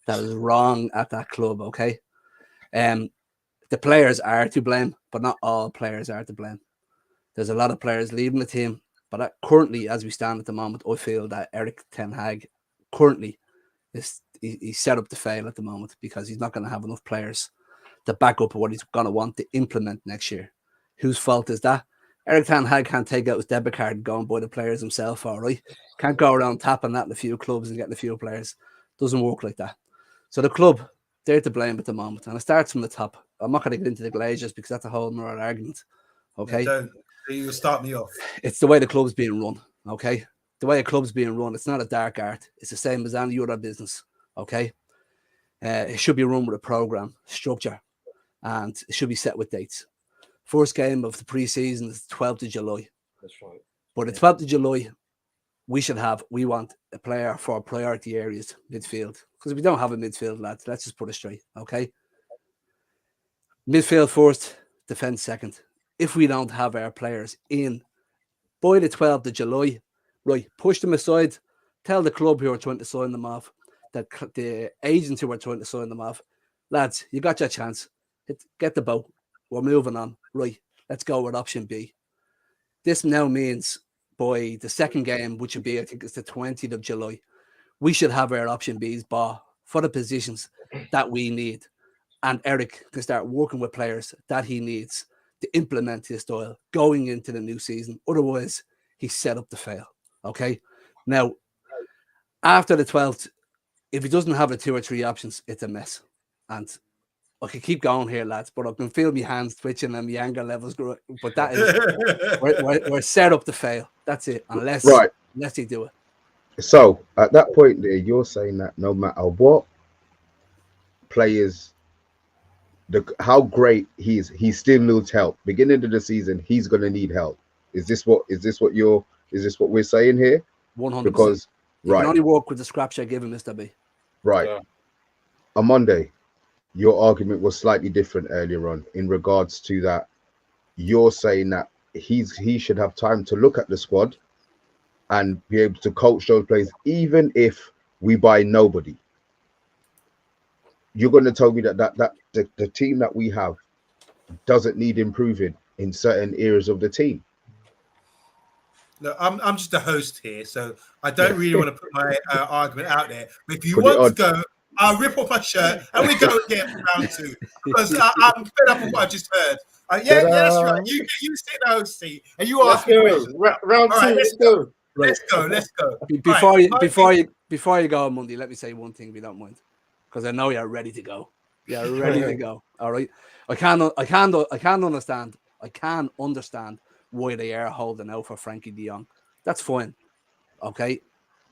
that is wrong at that club, okay? The players are to blame, but not all players are to blame. There's a lot of players leaving the team, but currently, as we stand at the moment, I feel that Erik Ten Hag currently he's set up to fail at the moment, because he's not going to have enough players to back up what he's going to want to implement next year. Whose fault is that? Erik Ten Hag can't take out his debit card and go and buy the players himself, all right? Can't go around tapping that in a few clubs and getting a few players. Doesn't work like that. So the club, they're to blame at the moment. And it starts from the top. I'm not going to get into the Glazers because that's a whole other argument. Okay? Yeah, you'll start me off. It's the way the club's being run. Okay? The way a club's being run, it's not a dark art. It's the same as any other business. Okay, it should be run with a program, structure, and it should be set with dates. First game of the pre-season is 12th of July. That's right. But the 12th of July, we want a player for priority areas, midfield. Because we don't have a midfield, lads. Let's just put it straight, okay? Midfield first, defence second. If we don't have our players in by the 12th of July, right, push them aside. Tell the club who are trying to sign them off, that the agents who are trying to sign them off, lads, you got your chance. Get the boat. We're moving on. Right, let's go with option B. This now means by the second game, which would be, I think it's the 20th of July, we should have our option Bs bought for the positions that we need. And Erik can start working with players that he needs to implement his style going into the new season. Otherwise, he's set up to fail. Okay? Now, after the 12th, if he doesn't have the 2 or 3 options, it's a mess. And I can keep going here, lads, but I can feel my hands twitching and my anger levels growing. But that is, we're set up to fail. That's it. Unless he do it. So at that point there, you're saying that no matter what players, how great he still needs help. Beginning of the season, he's going to need help. Is this what we're saying here? 100%. Because you can only work with the scraps I give him, Mr. B. Right. Yeah. On Monday, your argument was slightly different earlier on in regards to that. You're saying that he should have time to look at the squad and be able to coach those players, even if we buy nobody. You're going to tell me that the team that we have doesn't need improving in certain areas of the team. Look, I'm just a host here, so I don't really want to put my argument out there. But if you Put want to go, I'll rip off my shirt and we go again round 2. Because I'm fed up with what I just heard. Yeah, that's right. You sit in the host seat and you ask me questions. Round 2, right, let's go. Let's go. Before you go on Monday, let me say one thing, if you don't mind, because I know you're ready to go. You're ready to go. All right. I can understand why they are holding out for Frankie de Jong. That's fine. Okay.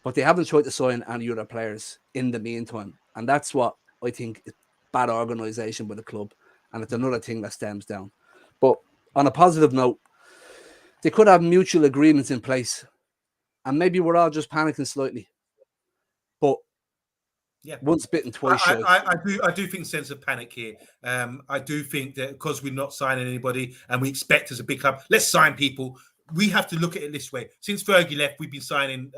But they haven't tried to sign any other players in the meantime. And that's what I think is bad organisation by the club. And it's another thing that stems down. But on a positive note, they could have mutual agreements in place. And maybe we're all just panicking slightly. But once bitten, twice shy. I do think sense of panic here. I do think that because we're not signing anybody and we expect as a big club, let's sign people. We have to look at it this way. Since Fergie left, we've been signing.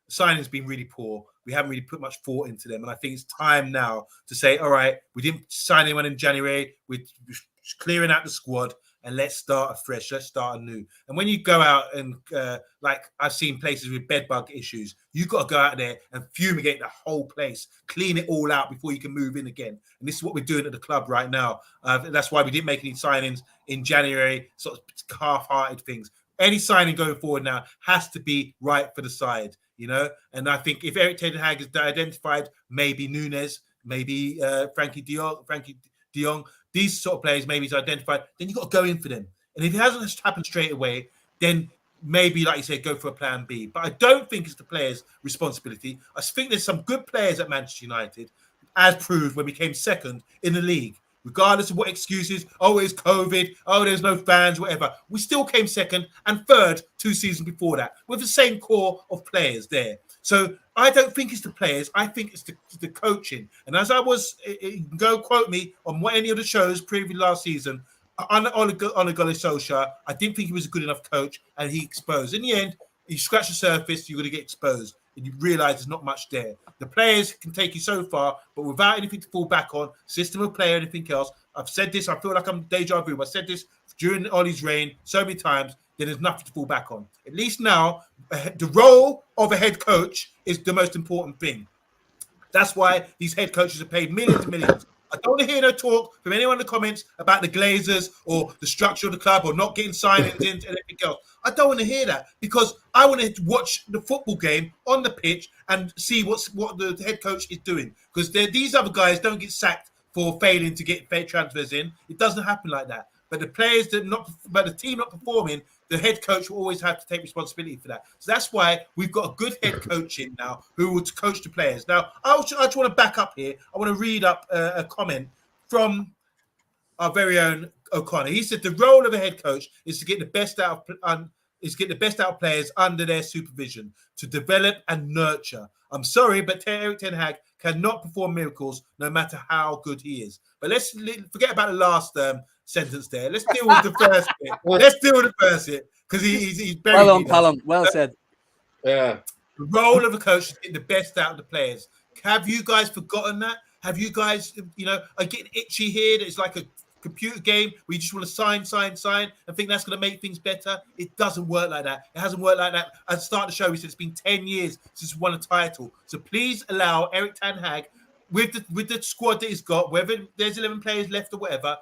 Signing's been really poor. We haven't really put much thought into them. And I think it's time now to say, all right, we didn't sign anyone in January. We're clearing out the squad and let's start afresh. Let's start anew. And when you go out and like I've seen places with bed bug issues, you've got to go out there and fumigate the whole place, clean it all out before you can move in again. And this is what we're doing at the club right now. That's why we didn't make any signings in January, sort of half-hearted things. Any signing going forward now has to be right for the side, you know. And I think if Erik Ten Hag has identified maybe Nunes, maybe Frankie de Jong, these sort of players maybe he's identified, then you've got to go in for them. And if it hasn't happened straight away, then maybe, like you said, go for a plan B. But I don't think it's the players' responsibility. I think there's some good players at Manchester United, as proved when we came second in the league. Regardless of what excuses, oh, it's COVID, oh, there's no fans, whatever. We still came second and third 2 seasons before that with the same core of players there. So I don't think it's the players. I think it's the coaching. And as I was, go quote me on any of the shows previous last season, on Ole Solskjaer, I didn't think he was a good enough coach and he exposed. In the end, you scratch the surface, you're going to get exposed. And you realise there's not much there. The players can take you so far, but without anything to fall back on, system of play or anything else. I've said this, I feel like I'm deja vu. I said this during Ollie's reign so many times, then there's nothing to fall back on. At least now, the role of a head coach is the most important thing. That's why these head coaches are paid millions and millions. I don't want to hear no talk from anyone in the comments about the Glazers or the structure of the club or not getting signings in and everything else. I don't want to hear that because I want to watch the football game on the pitch and see what the head coach is doing. Because these other guys don't get sacked for failing to get transfers in. It doesn't happen like that. but the team not performing, the head coach will always have to take responsibility for that. So that's why we've got a good head coach in now who will coach the players. Now, I just want to back up here. I want to read up a comment from our very own O'Connor. He said the role of a head coach is to get the best out of players under their supervision, to develop and nurture. I'm sorry, but Erik ten Hag cannot perform miracles no matter how good he is. But let's forget about the last sentence there. Let's deal with the first bit. Let's deal with the first bit because he's very well done, Callum. Well said. Yeah. The role of a coach is to get the best out of the players. Have you guys forgotten that? Have you guys, are getting itchy here? That it's like a computer game where you just want to sign, and think that's going to make things better. It doesn't work like that. It hasn't worked like that. At the start of the show, we said it's been 10 years since we won a title. So please allow Erik ten Hag, with the squad that he's got, whether there's 11 players left or whatever,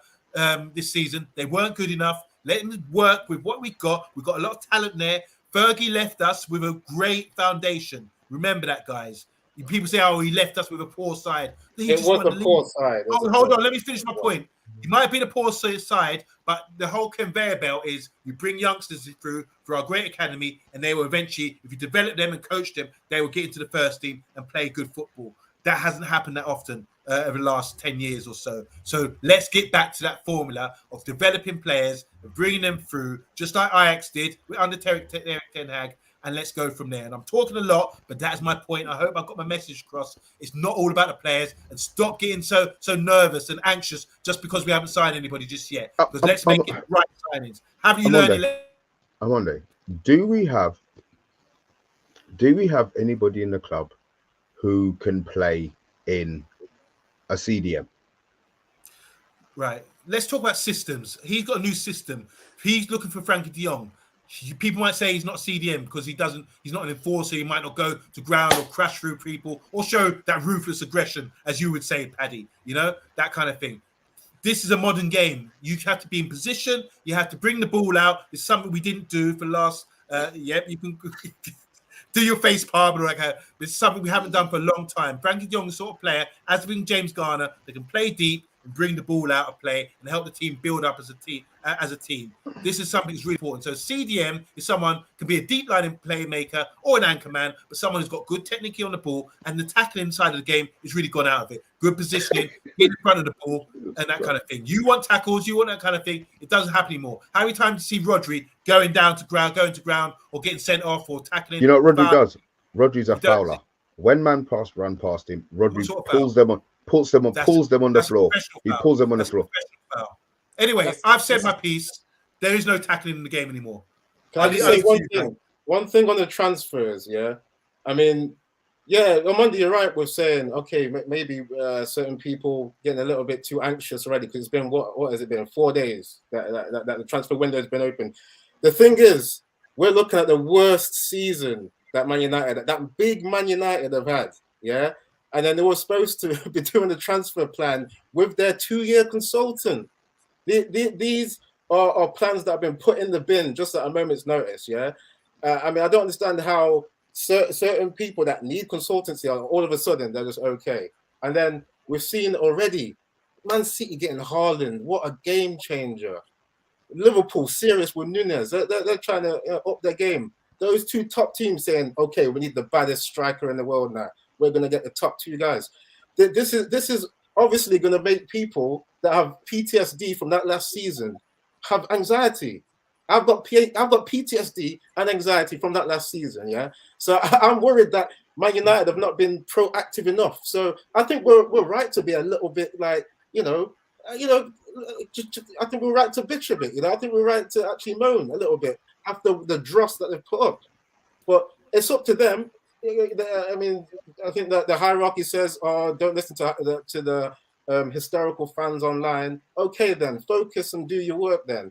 this season, they weren't good enough. Let him work with what we've got. We've got a lot of talent there. Fergie left us with a great foundation. Remember that, guys. People say, "Oh, he left us with a poor side." It was a poor side. Hold on, let me finish my point. It might have been a poor side, but the whole conveyor belt is you bring youngsters through for our great academy, and they will eventually, if you develop them and coach them, they will get into the first team and play good football. That hasn't happened that often over the last 10 years or so. So let's get back to that formula of developing players and bringing them through, just like Ajax did under Erik ten Hag, and let's go from there. And I'm talking a lot, but that's my point. I hope I got my message across. It's not all about the players, and stop getting so nervous and anxious just because we haven't signed anybody just yet. Because let's make it right signings. Have you learned? I'm wondering, do we have anybody in the club who can play in a CDM? Right. Let's talk about systems. He's got a new system. He's looking for Frankie de Jong. People might say he's not CDM because he's not an enforcer. He might not go to ground or crash through people or show that ruthless aggression, as you would say, Paddy, that kind of thing. This is a modern game. You have to be in position. You have to bring the ball out. It's something we didn't do for the last, you can do your face palm or like that. It's something we haven't done for a long time. Frankie de Jong is the sort of player, as being James Garner, that can play deep and bring the ball out of play and help the team build up as a team. This is something that's really important. So CDM is someone can be a deep line playmaker or an anchor man, but someone who's got good technique on the ball, and the tackling side of the game is really gone out of it. Good positioning, in front of the ball, and that kind of thing. You want tackles, you want that kind of thing. It doesn't happen anymore. How many times do you see Rodri going to ground, or getting sent off or tackling? You know what Rodri does? Rodri's a fouler. When man run past him, Rodri pulls them on the floor. He pulls them on the floor. Anyway, I've said my piece. There is no tackling in the game anymore. Can I say one thing on the transfers? Yeah, I mean, OMONDI, you're right with saying, okay, maybe certain people getting a little bit too anxious already because it's been what has it been 4 days that the transfer window has been open. The thing is, we're looking at the worst season that big Man United have had. Yeah. And then they were supposed to be doing the transfer plan with their 2-year consultant. These are plans that have been put in the bin just at a moment's notice, yeah? I mean, I don't understand how certain people that need consultancy are all of a sudden, they're just okay. And then we've seen already, Man City getting Haaland. What a game changer. Liverpool, serious with Nunez. They're trying to up their game. Those two top teams saying, okay, we need the baddest striker in the world now. We're going to get the top 2 guys. This is obviously going to make people that have PTSD from that last season have anxiety. I've got PTSD and anxiety from that last season. Yeah, so I'm worried that Man United have not been proactive enough. So I think we're right to be a little bit like I think we're right to bitch a bit. I think we're right to actually moan a little bit after the dross that they've put up. But it's up to them. I mean, I think that the hierarchy says, "Oh, don't listen to the hysterical fans online." Okay, then focus and do your work. Then,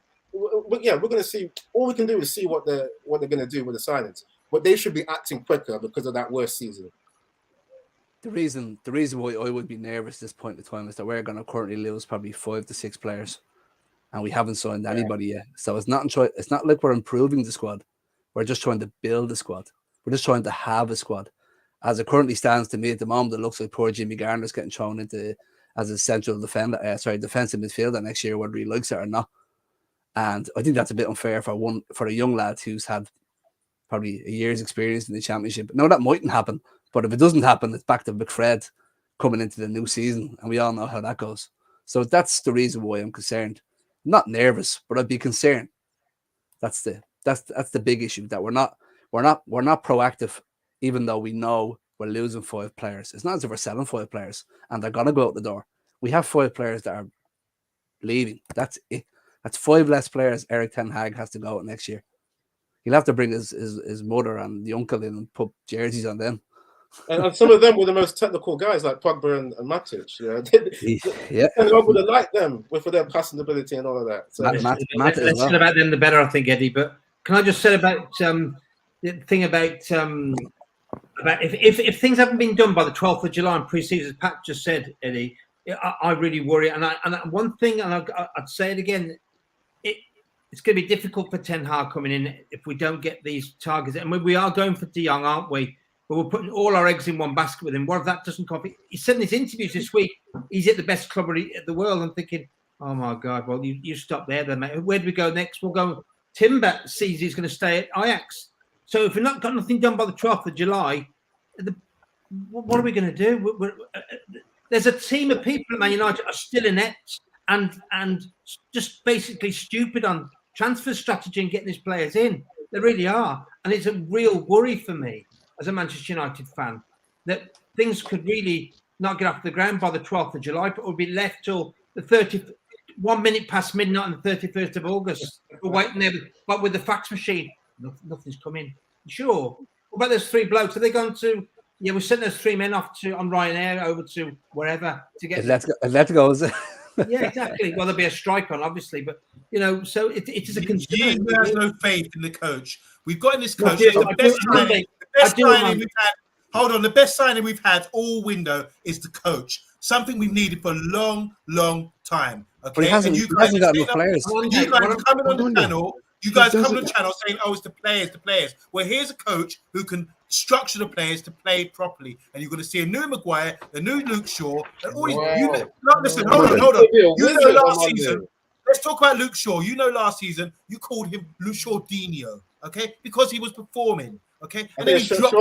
but yeah, we're going to see. All we can do is see what they're going to do with the signings. But they should be acting quicker because of that worst season. The reason why I would be nervous at this point in time is that we're going to currently lose probably 5 to 6 players, and we haven't signed anybody yet. So it's not like we're improving the squad. We're just trying to build the squad. We're just trying to have a squad. As it currently stands to me at the moment, it looks like poor Jimmy Garner's getting thrown into as a central defensive midfielder next year, whether he likes it or not. And I think that's a bit unfair for a young lad who's had probably a year's experience in the Championship. No, that mightn't happen, but if it doesn't happen, it's back to McFred coming into the new season, and we all know how that goes. So that's the reason why I'm concerned. I'm not nervous, but I'd be concerned. That's the big issue, that we're not proactive, even though we know we're losing 5 players. It's not as if we're selling 5 players and they're gonna go out the door. We have 5 players that are leaving. That's it. That's 5 less players Erik ten Hag has to go out next year. He'll have to bring his mother and the uncle in and put jerseys on them. And some of them were the most technical guys, like Pogba and Matic. Yeah, I would have liked them for their passing ability and all of that. So Matt as the well. about them, the better, I think, Eddie. But can I just say about the thing about if things haven't been done by the 12th of July in pre-season, as Pat just said, Eddie, I really worry. And one thing, and I'd say it again, it's going to be difficult for Ten Hag coming in if we don't get these targets. And we are going for De Jong, aren't we? But we're putting all our eggs in one basket with him. What if that doesn't come? He said in his interviews this week, he's at the best club in the world. I'm thinking, oh my God, well, you stop there then, mate. Where do we go next? We'll go. Timber sees he's going to stay at Ajax. So if we've not got nothing done by the 12th of July, what are we going to do? There's a team of people at Man United are still inept and just basically stupid on transfer strategy and getting these players in. They really are. And it's a real worry for me as a Manchester United fan that things could really not get off the ground by the 12th of July, but will be left till the 1 minute past midnight on the 31st of August. We're waiting there, but with the fax machine, nothing's coming. Sure. What about those 3 blokes? Are they going to? Yeah, we sent those 3 men off on Ryanair over to wherever to get. Atletico, is it? Yeah, exactly. Well, there'll be a strike on, obviously, but so it is a concern. You have no faith in the coach. We've got in this coach. The best signing we've had. Hold on, the best signing we've had all window is the coach. Something we've needed for a long, long time. Okay, but he hasn't got enough players. You guys coming on the channel. You guys come on the channel saying, "Oh, it's the players." Well, here's a coach who can structure the players to play properly, and you're going to see a new Maguire, a new Luke Shaw, and all listen, hold on. You know, last season. Let's talk about Luke Shaw. You know, last season you called him Luke Shawdinho, okay, because he was performing, okay, and then he dropped.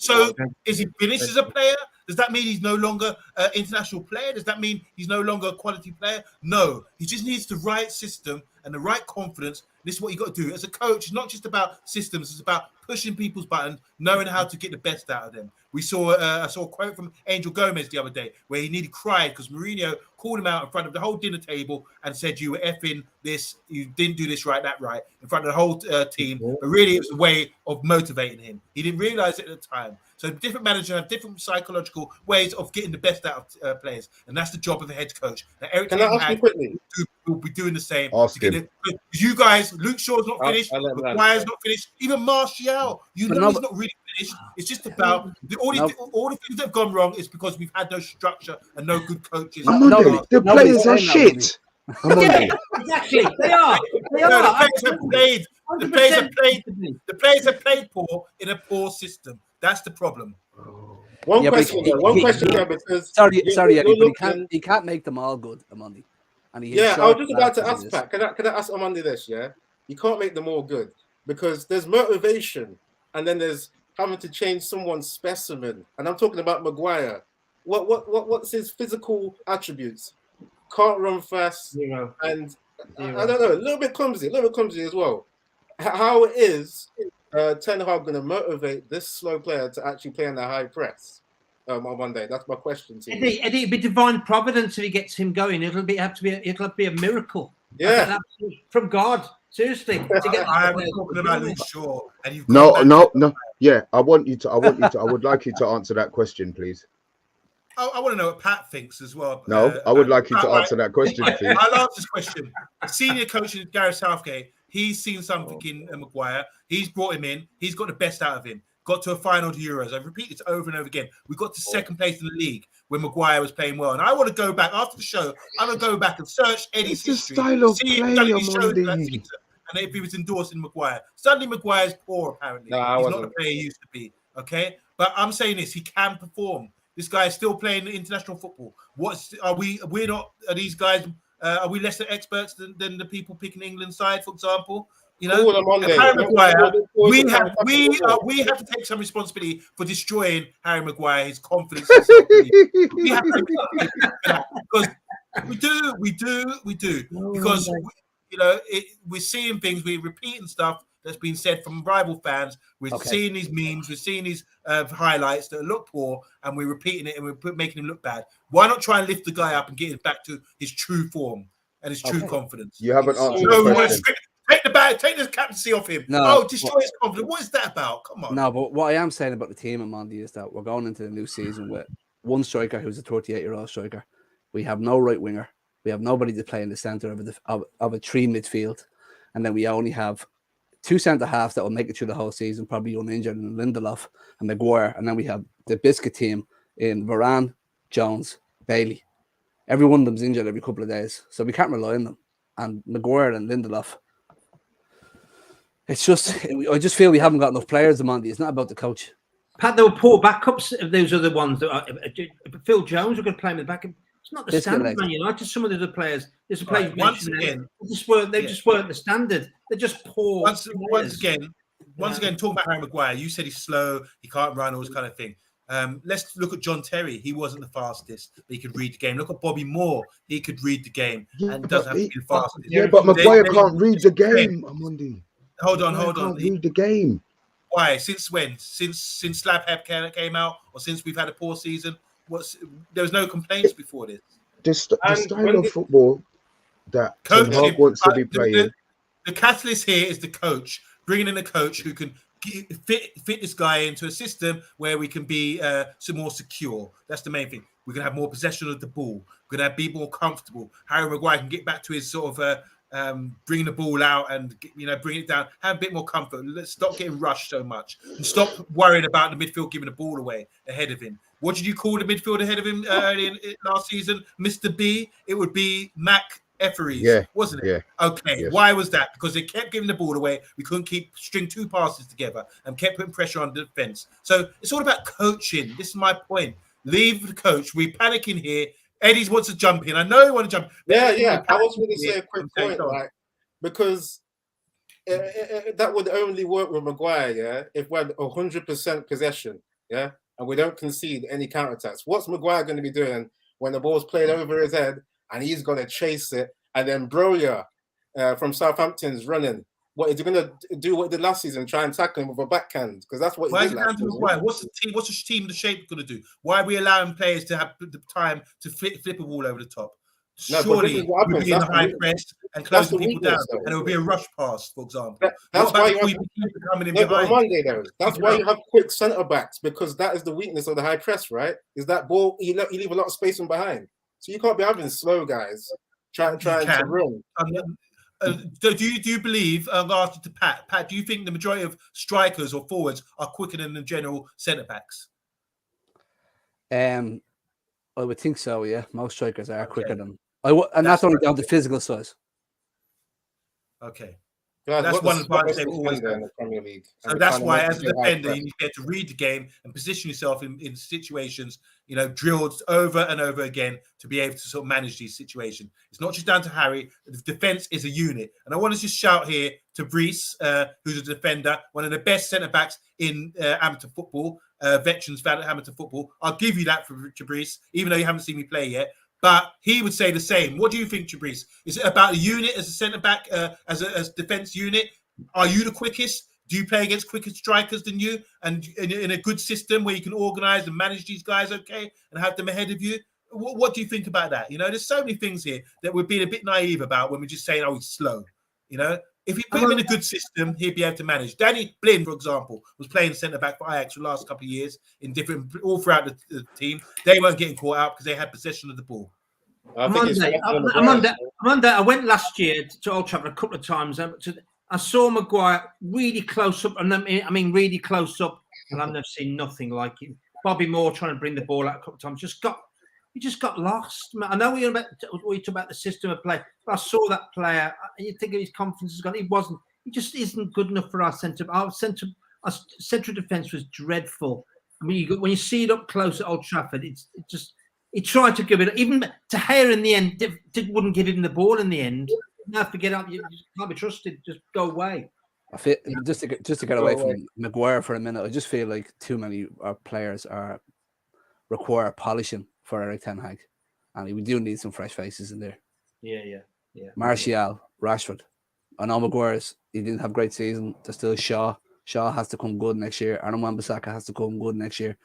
So is he finished as a player? Does that mean he's no longer an international player? Does that mean he's no longer a quality player? No, he just needs the right system and the right confidence. This is what you got to do as a coach. It's not just about systems; it's about pushing people's buttons, knowing how to get the best out of them. I saw a quote from Angel Gomez the other day where he nearly cried because Mourinho called him out in front of the whole dinner table and said, "You were effing this. You didn't do this right, that right," in front of the whole team. But really, it was a way of motivating him. He didn't realize it at the time. So different managers have different psychological ways of getting the best out of players, and that's the job of a head coach. Now, Erik Can I ask you quickly? Will be doing the same. Ask him. You guys, Luke Shaw's not finished. Maguire's not finished. Even Martial, he's not really finished. It's just about all the things that have gone wrong is because we've had no structure and no good coaches. The players are shit. Yeah, exactly. They are. The players have played poor in a poor system. That's the problem. One question, because he can't make them all good, Amandi. And I was just about to ask Pat. Can I ask Amandi this? Yeah, you can't make them all good because there's motivation, and then there's having to change someone's specimen. And I'm talking about Maguire. What's his physical attributes? Can't run fast, and I don't know, a little bit clumsy as well. How is Ten Hag going to motivate this slow player to actually play in the high press on Monday? That's my question to you. Eddie, it'd be divine providence if he gets him going. It'll be a miracle. Yeah, from God. Seriously. I'm talking about Luke Shaw, and you've no. Yeah, I would like you to answer that question, please. I want to know what Pat thinks as well. No, I would like you to answer that question, please. I'll answer this question. Senior coach Gareth Southgate, he's seen something in Maguire. He's brought him in. He's got the best out of him. Got to a final of the Euros. I've repeated it over and over again. We got to second place in the league when Maguire was playing well. And I want to go back after the show. I'm going to go back and search Eddie's history. Style of play, and if he was endorsing Maguire. Suddenly Maguire's poor, apparently. He's not the player he used to be. Okay? But I'm saying this. He can perform. This guy is still playing international football. Are these guys Are we less experts than the people picking England side, for example? You Cool, know, on Monday. Harry Maguire, we have We to take some responsibility for destroying Harry Maguire, his confidence and self-belief. We have to because we do because we're seeing things, we're repeating stuff that's been said from rival fans. We're seeing these memes, we're seeing these highlights that look poor, and we're repeating it and we're making him look bad. Why not try and lift the guy up and get him back to his true form and his true confidence? You haven't answered the question. Take the captaincy off him. No, destroy his confidence. What is that about? Come on. No, but what I am saying about the team, Amondi, is that we're going into the new season with one striker who's a 38-year-old striker. We have no right winger. We have nobody to play in the centre of a three midfield. And then we only have two centre halves that will make it through the whole season, probably uninjured, and Lindelof and Maguire. And then we have the biscuit team in Varane, Jones, Bailey. Every one of them's injured every couple of days. So we can't rely on them. And Maguire and Lindelof. It's just, I just feel we haven't got enough players, Amondi. It's not about the coach. Pat, there were poor backups of those other ones. Phil Jones, we're going to play him in the back. It's not the standard, Man United. Some of the other players, there's a player once again, they just weren't the standard. They're just poor. Once again, talking about Harry Maguire, you said he's slow, he can't run, all this kind of thing. Let's look at John Terry. He wasn't the fastest, but he could read the game. Look at Bobby Moore. He could read the game and doesn't have to be the fastest. Yeah, but Maguire can't read the game, Amondi. Hold on. Can't read the game. Why? Since when? Since Slabhead came out, or since we've had a poor season? There was no complaints before this. The style of football that Ten Hag wants to be playing. The catalyst here is the coach. Bringing in a coach who can fit this guy into a system where we can be some more secure. That's the main thing. We're going to have more possession of the ball. We're going to be more comfortable. Harry Maguire can get back to his sort of bringing the ball out and bring it down, have a bit more comfort. Let's stop getting rushed so much and stop worrying about the midfield giving the ball away ahead of him. What did you call the midfield ahead of him last season? Mr. B? It would be Mac Etheridge, wasn't it? Yeah. Okay. Yes. Why was that? Because they kept giving the ball away. We couldn't string two passes together and kept putting pressure on the defense. So it's all about coaching. This is my point. Leave the coach. We're panicking here. Eddie wants to jump in. I know he wants to jump. Yeah. I was going to say a quick point, because that would only work with Maguire, if we had 100% possession, and we don't concede any counterattacks. What's Maguire going to be doing when the ball's played over his head and he's going to chase it, and then Broja from Southampton's running? What is he going to do? What he did last season? Try and tackle him with a backhand? Because that's what he did last season. What's the team, the shape going to do? Why are we allowing players to have the time to flip a ball over the top? Surely we'll be in the high press and closing people down, and it will be a rush pass, for example. That's why you have quick centre backs, because that is the weakness of the high press, right? Is that ball you leave a lot of space in behind, so you can't be having slow guys trying to run. Do you believe? I'll ask it to Pat. Pat, do you think the majority of strikers or forwards are quicker than the general centre backs? I would think so. Yeah, most strikers are quicker than. And that's only down to physical size. Okay. That's one advantage they've always had in the Premier League. So that's why, as a defender, you need to be able to read the game and position yourself in situations, drilled over and over again to be able to sort of manage these situations. It's not just down to Harry. The defense is a unit. And I want to just shout here to Brice, who's a defender, one of the best centre-backs in amateur football, veterans amateur football. I'll give you that for Brice, even though you haven't seen me play yet. But he would say the same. What do you think, Brice? Is it about a unit as a centre-back, as a defence unit? Are you the quickest? Do you play against quicker strikers than you? And in a good system where you can organise and manage these guys okay and have them ahead of you? What do you think about that? There's so many things here that we're being a bit naive about when we're just saying, he's slow. If you put him in a good system, he'd be able to manage. Danny Blin, for example, was playing centre-back for Ajax for the last couple of years all throughout the team. They weren't getting caught out because they had possession of the ball. Amanda, I went last year to Old Trafford a couple of times. I saw Maguire really close up, and I mean really close up, and I've never seen nothing like it. Bobby Moore trying to bring the ball out a couple of times, he just got lost. I know we talk about the system of play, but I saw that player. You think of his confidence has gone. He just isn't good enough for our centre. Our central defence was dreadful. I mean, when you see it up close at Old Trafford, it's just He tried to give it, even Tahir in the end wouldn't give him the ball in the end. You have to get up. You can't be trusted. Just go away. I feel just to get away from Maguire for a minute. I just feel like too many players require polishing for Erik ten Hag, and we do need some fresh faces in there. Yeah. Martial, Rashford. I know Maguire's. He didn't have a great season. There's still Shaw. Shaw has to come good next year. Aaron Wan-Bissaka has to come good next year.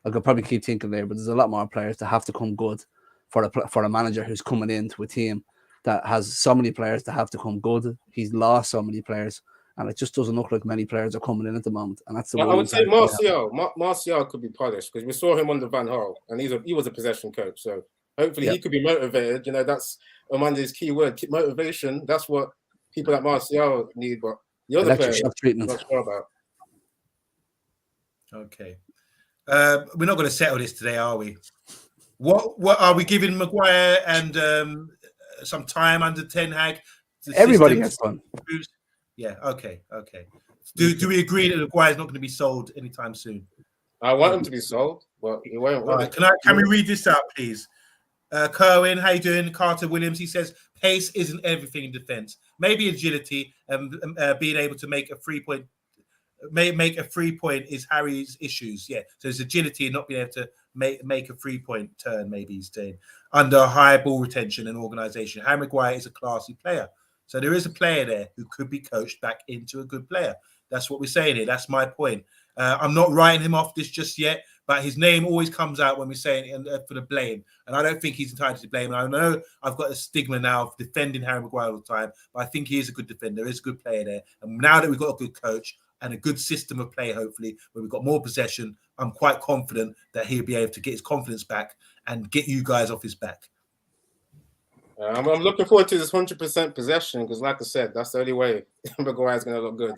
I could probably keep thinking there, but there's a lot more players that have to come good for a manager who's coming into a team that has so many players that have to come good. He's lost so many players, and it just doesn't look like many players are coming in at the moment. And that's the I would say Martial could be polished because we saw him under Van Gaal, and he was a possession coach. So hopefully he could be motivated. You know, that's Omondi's key word: motivation. That's what people like Martial need. But the other players, I'm not sure about. Okay. We're not going to settle this today, are we? What are we giving Maguire and some time under Ten Hag? Everybody has fun. Yeah. Okay. Do we agree that Maguire is not going to be sold anytime soon? I want him to be sold, but he won't. All right. Can we read this out, please? Kerwin, how you doing? Carter Williams, he says pace isn't everything in defence. Maybe agility and being able to make a 3-point. Make a 3-point is Harry's issues. Yeah, so it's agility and not being able to make a 3-point turn. Maybe he's doing under high ball retention and organisation. Harry Maguire is a classy player, so there is a player there who could be coached back into a good player. That's what we're saying here. That's my point. I'm not writing him off this just yet, but his name always comes out when we're saying it for the blame, and I don't think he's entitled to blame. And I know I've got a stigma now of defending Harry Maguire all the time, but I think he is a good defender. He's a good player there, and now that we've got a good coach and a good system of play, hopefully, where we've got more possession, I'm quite confident that he'll be able to get his confidence back and get you guys off his back. I'm looking forward to this 100% possession because, like I said, that's the only way Maguire's going to look good.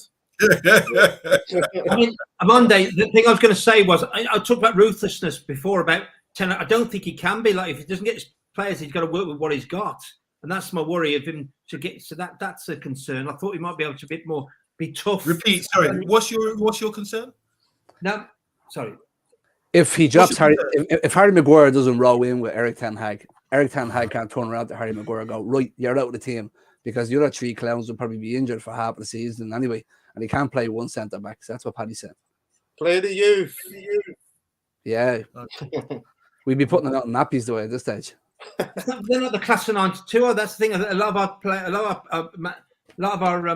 I mean, Monday, the thing I was going to say was, I talked about ruthlessness before about 10. I don't think he can be. Like, if he doesn't get his players, he's got to work with what he's got. And that's my worry of him to get. So that's a concern. I thought he might be able to be tough. Repeat. Sorry. What's your concern? No, sorry. If he drops Harry, if Harry Maguire doesn't roll in with Erik ten Hag can't turn around to Harry Maguire and go, right, you're out of the team, because the other 3 clowns will probably be injured for half the season anyway, and he can't play one centre back. So that's what Paddy said. Play the youth. Yeah. We'd be putting it out in nappies though at this stage. They're not the class of '92. That's the thing. A lot of our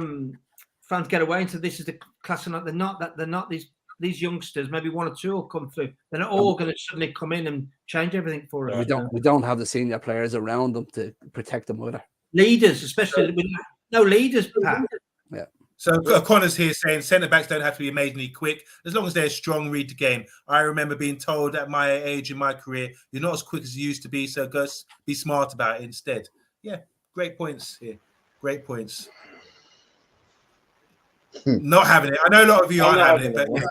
fans get away into this is the class of. They're not these youngsters. Maybe 1 or 2 will come through. They're not all going to suddenly come in and change everything for us. We don't have the senior players around them to protect them either. Leaders, especially with no leaders, Pat. Yeah. So Connor's here saying centre-backs don't have to be amazingly quick. As long as they're strong, read the game. I remember being told at my age in my career, you're not as quick as you used to be, so go be smart about it instead. Yeah, great points here. Great points. Not having it. I know a lot of you aren't having it, but yeah,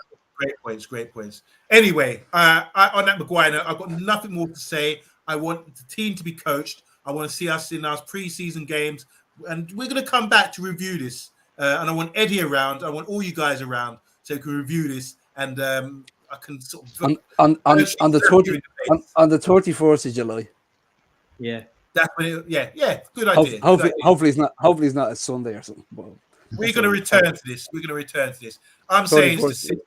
great points. Anyway, on that Maguire note, I've got nothing more to say. I want the team to be coached. I want to see us in our pre-season games, and we're going to come back to review this. And I want Eddie around. I want all you guys around so we can review this. And I can sort of on the 31st of July. Yeah, that's when. Yeah. Good idea. Hopefully it's not a Sunday or something. Well, we're going to return to this. I'm saying it's the system.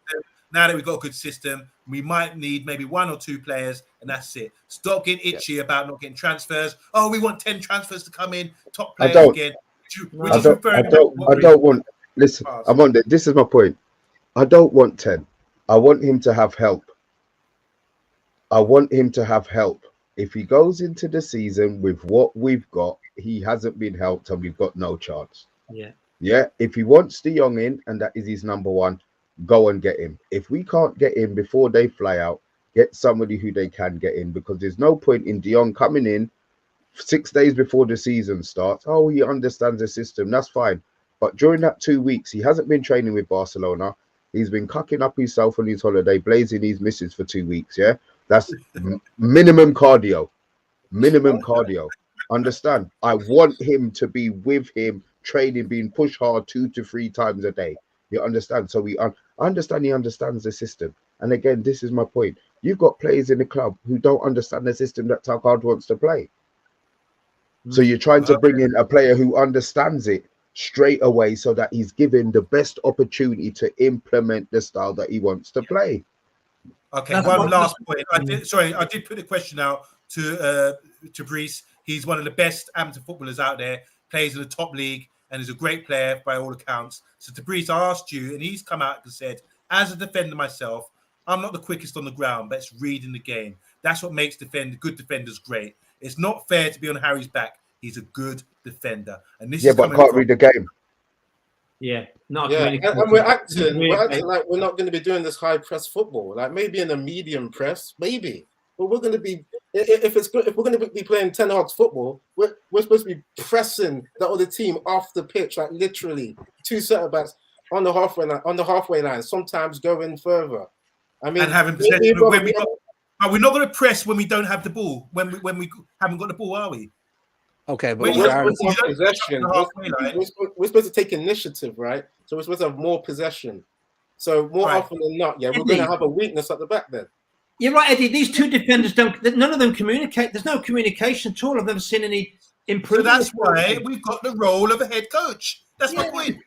Now that we've got a good system, we might need maybe 1 or 2 players, and that's it. Stop getting itchy about not getting transfers. Oh, we want 10 transfers to come in, top players again. I don't want. Listen, this is my point. I don't want 10. I want him to have help. If he goes into the season with what we've got, he hasn't been helped, and we've got no chance. Yeah. If he wants De Jong in, and that is his number 1, go and get him. If we can't get him before they fly out, get somebody who they can get in, because there's no point in De Jong coming in 6 days before the season starts. Oh, he understands the system. That's fine. But during that 2 weeks, he hasn't been training with Barcelona. He's been cucking up himself on his holiday, blazing his misses for 2 weeks. Yeah, that's minimum cardio. Understand? I want him to be with him, training, being pushed hard 2 to 3 times a day. You understand? So I understand he understands the system. And again, this is my point. you've got players in the club who don't understand the system that Tarkard wants to play. So you're trying to bring in a player who understands it straight away so that he's given the best opportunity to implement the style that he wants to play. Okay, one last point. I did put the question out to Brice. He's one of the best amateur footballers out there, plays in the top league, and is a great player by all accounts. So to Brice, I asked you, and he's come out and said, as a defender myself, I'm not the quickest on the ground, but it's reading the game. That's what makes good defenders great. It's not fair to be on Harry's back. He's a good defender. And this is but can't read the game. Yeah, and we're acting like we're not going to be doing this high press football. Like maybe in a medium press, maybe. But we're going to be, if we're going to be playing Ten Hag's football, we're supposed to be pressing the other team off the pitch, like literally 2 centre backs on the halfway line. Sometimes going further. I mean, and having possession. We're not going to press when we don't have the ball. When we haven't got the ball, are we? Okay, but we're supposed to take initiative, right? So we're supposed to have more possession. So more often than not, we're going to have a weakness at the back then. You're right, Eddie. These two defenders none of them communicate. There's no communication at all. I've never seen any improvement. So that's why we've got the role of a head coach. That's my point.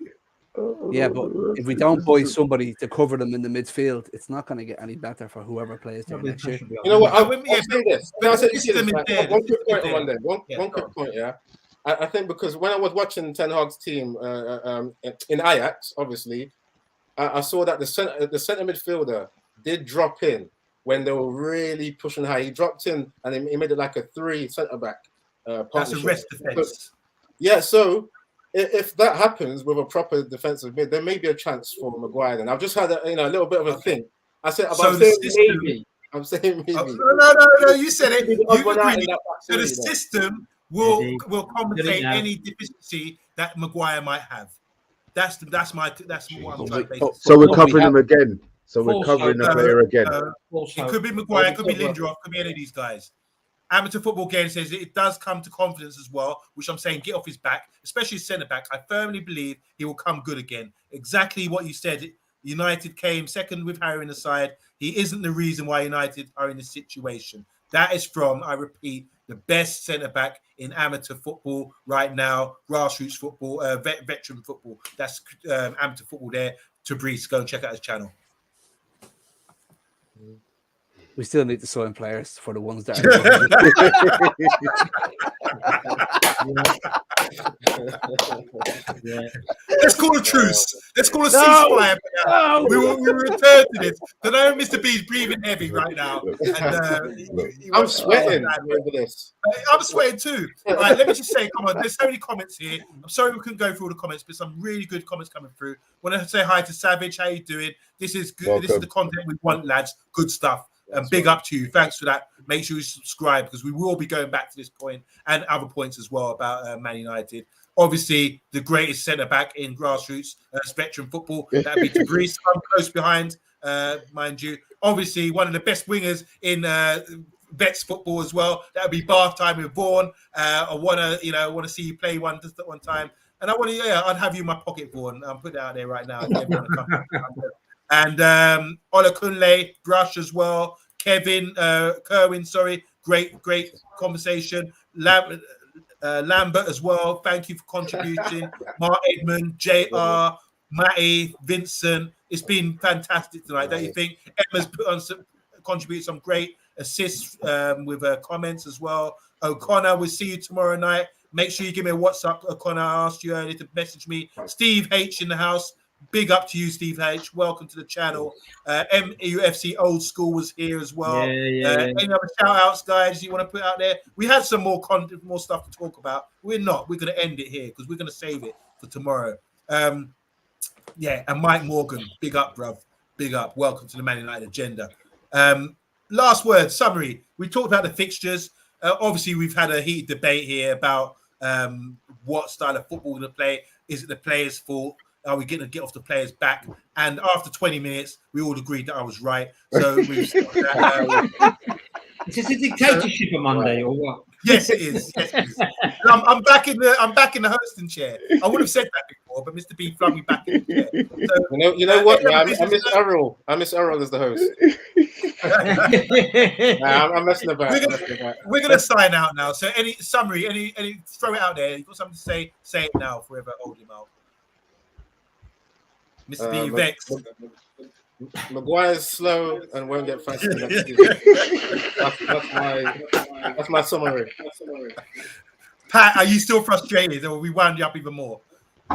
Yeah, but if we don't buy somebody to cover them in the midfield, it's not going to get any better for whoever plays there next year. You know what? I'll say this. One quick point on there. One quick point, yeah. I think because when I was watching Ten Hag's team in Ajax, obviously, I saw that the centre midfielder did drop in when they were really pushing high. He dropped in and he made it like a 3 centre back partnership. That's a rest defence. So if that happens with a proper defensive mid, there may be a chance for Maguire. And I've just had a little bit of a thing. I said, I'm saying maybe. No. You said it. You agreed. So the system will compensate any deficiency that Maguire might have. That's what I'm trying to base. So we're covering him again. So we're covering the player again. It could be Maguire, it could be Lindelof, could be any of these guys. Amateur Football Game says it does come to confidence as well, which I'm saying get off his back, especially centre back. I firmly believe he will come good again. Exactly what you said. United came second with Harry in the side. He isn't the reason why United are in this situation. That is from, I repeat, the best centre back in amateur football right now, grassroots football, veteran football. That's amateur football there. To Brice, go and check out his channel. We still need to sign players for the ones that Let's call a truce. Let's call a ceasefire. No. We will return to this. Because I know Mr. B is breathing heavy right now. And, I'm sweating over this. I'm sweating too. All right, let me just say, come on, there's so many comments here. I'm sorry we couldn't go through all the comments, but some really good comments coming through. Want to say hi to Savage. How you doing? This is good. Welcome. This is the content we want, lads. Good stuff. And big up to you. Thanks for that. Make sure you subscribe because we will be going back to this point and other points as well about Man United. Obviously, the greatest centre-back in grassroots spectrum football. That would be Brice. I'm close behind, mind you. Obviously, one of the best wingers in Vets football as well. That would be bath time with Vaughan. I want to see you play one time. And I want to, I'd have you in my pocket, Vaughan. I'll put it out there right now. And Ola Kunle, Brush as well. Kevin, Kerwin, sorry. Great conversation. Lambert as well. Thank you for contributing. Mark Edmund, JR, Matty, Vincent. It's been fantastic tonight, don't you think? Emma's contributed some great assists with comments as well. O'Connor, we'll see you tomorrow night. Make sure you give me a WhatsApp, O'Connor. I asked you earlier to message me. Steve H in the house. Big up to you, Steve H. Welcome to the channel. MUFC Old School was here as well. Any other shout-outs, guys, you want to put out there? We had some more content, more stuff to talk about. We're not. We're going to end it here because we're going to save it for tomorrow. And Mike Morgan, big up, bruv. Big up. Welcome to the Man United agenda. Last word, summary. We talked about the fixtures. Obviously, we've had a heated debate here about what style of football we're going to play. Is it the players' fault? Are we going to get off the players' back? And after 20 minutes, we all agreed that I was right. So we've that. Is this a dictatorship on Monday or what? Yes, it is. Yes, it is. I'm back in the hosting chair. I would have said that before. before, but Mr. B flung me back in the chair. So, You know what? Yeah, I miss Errol. I miss Errol as the host. I'm messing about. We're gonna sign out now. So any summary, any throw it out there. You got something to say? Say it now. Forever hold your mouth. Mr. B Vex. Maguire's slow and won't get fancy next season. That's my summary. Pat, are you still frustrated, or we wound you up even more?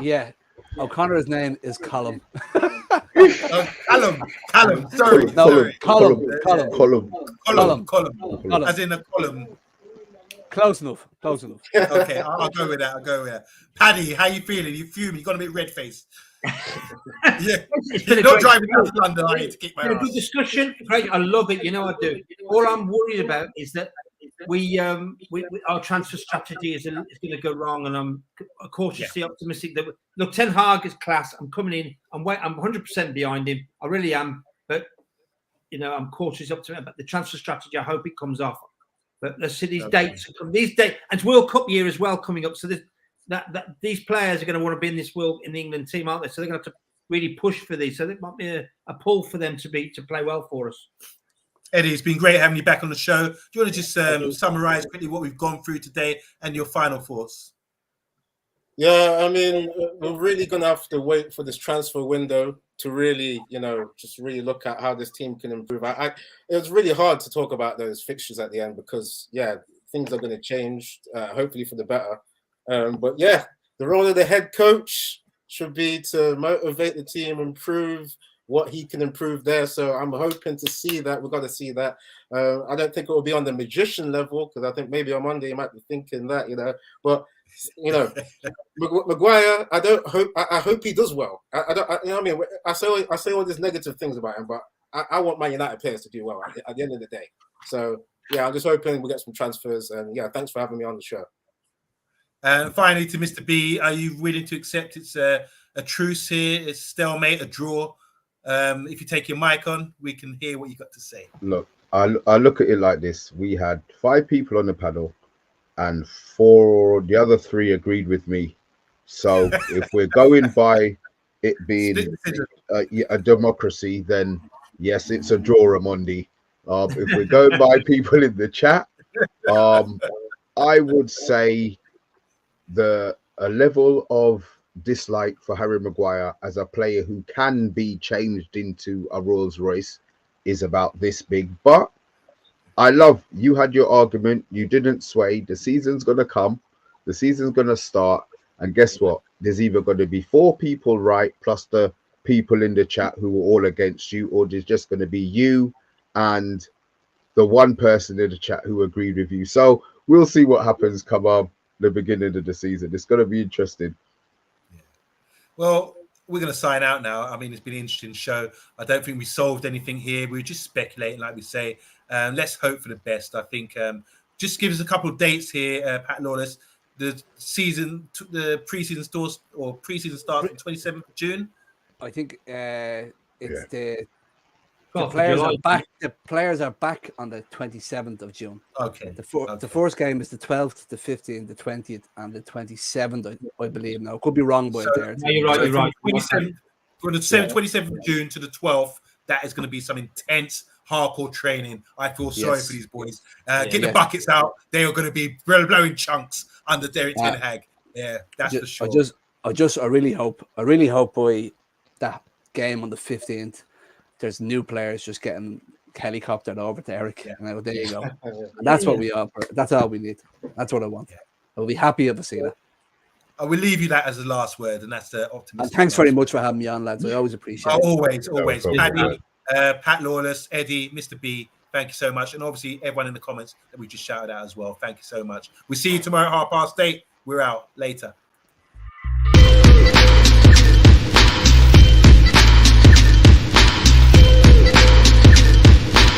Yeah, O'Connor's name is Callum. Callum. Sorry, Column. As in a column. Close enough. Okay, I'll go with that. Paddy, how you feeling? You fuming? You got a bit red faced. Yeah, you're not driving down to London. I need to kick my ass. Good discussion. I love it. You know I do. All I'm worried about is that we our transfer strategy is going to go wrong, and I'm cautiously optimistic that look, Ten Hag is class. I'm coming in. I'm 100% behind him. I really am. But I'm cautiously optimistic about the transfer strategy. I hope it comes off. But let's see these dates. These dates, and it's World Cup year as well coming up. So that these players are going to want to be in this in the England team, aren't they? So they're going to have to really push for these. So it might be a pull for them to play well for us. Eddie, it's been great having you back on the show. Do you want to just summarize quickly what we've gone through today and your final thoughts? Yeah, I mean, we're really going to have to wait for this transfer window to really, just really look at how this team can improve. It was really hard to talk about those fixtures at the end because, things are going to change, hopefully for the better. But the role of the head coach should be to motivate the team, improve what he can improve there. So I'm hoping to see that. We've got to see that. I don't think it will be on the magician level because I think maybe on Monday you might be thinking that, But Maguire, I hope he does well. I say all these negative things about him, but I want Man United players to do well at the end of the day. So I'm just hoping we'll get some transfers. And thanks for having me on the show. And finally, to Mr. B, are you willing to accept it's a truce here, it's stalemate, a draw? If you take your mic on, we can hear what you got to say. Look, I look at it like this. We had 5 people on the panel and the other 3 agreed with me. So if we're going by it being a democracy, then yes, it's a draw, OMONDI. If we're going by people in the chat, I would say a level of dislike for Harry Maguire as a player who can be changed into a Rolls Royce is about this big. But you had your argument, you didn't sway. The season's gonna come, the season's gonna start, and guess what? There's either going to be 4 people right plus the people in the chat who are all against you, or there's just going to be you and the one person in the chat who agreed with you. So we'll see what happens come the beginning of the season. It's going to be interesting. Well, we're going to sign out now. I mean, it's been an interesting show. I don't think we solved anything here. We were just speculating, like we say. Let's hope for the best. I think just give us a couple of dates here, Pat Lawless. The preseason starts on 27th of June. I think it's the players are back. The players are back on the 27th of June. Okay. The first game is the 12th, the 15th, the 20th, and the 27th. I believe. Now, could be wrong, but there. No, you're right. You're right. 27th of June to the 12th. That is going to be some intense, hardcore training. I feel sorry for these boys. Get the buckets out. They are going to be blowing chunks under Erik Ten Hag. Yeah, that's for sure. I really hope by that game on the 15th, there's new players just getting helicoptered over to Erik. Yeah. Now, there you go. And that's what we offer. That's all we need. That's what I want. Yeah. I'll be happy if I see that. I will leave you that as the last word, and that's the optimistic. And thanks very much for having me on, lads. I always appreciate it. Always. Paddy, Pat Lawless, Eddie, Mr. B, thank you so much. And obviously, everyone in the comments that we just shouted out as well. Thank you so much. We'll see you tomorrow at 8:30. We're out. Later.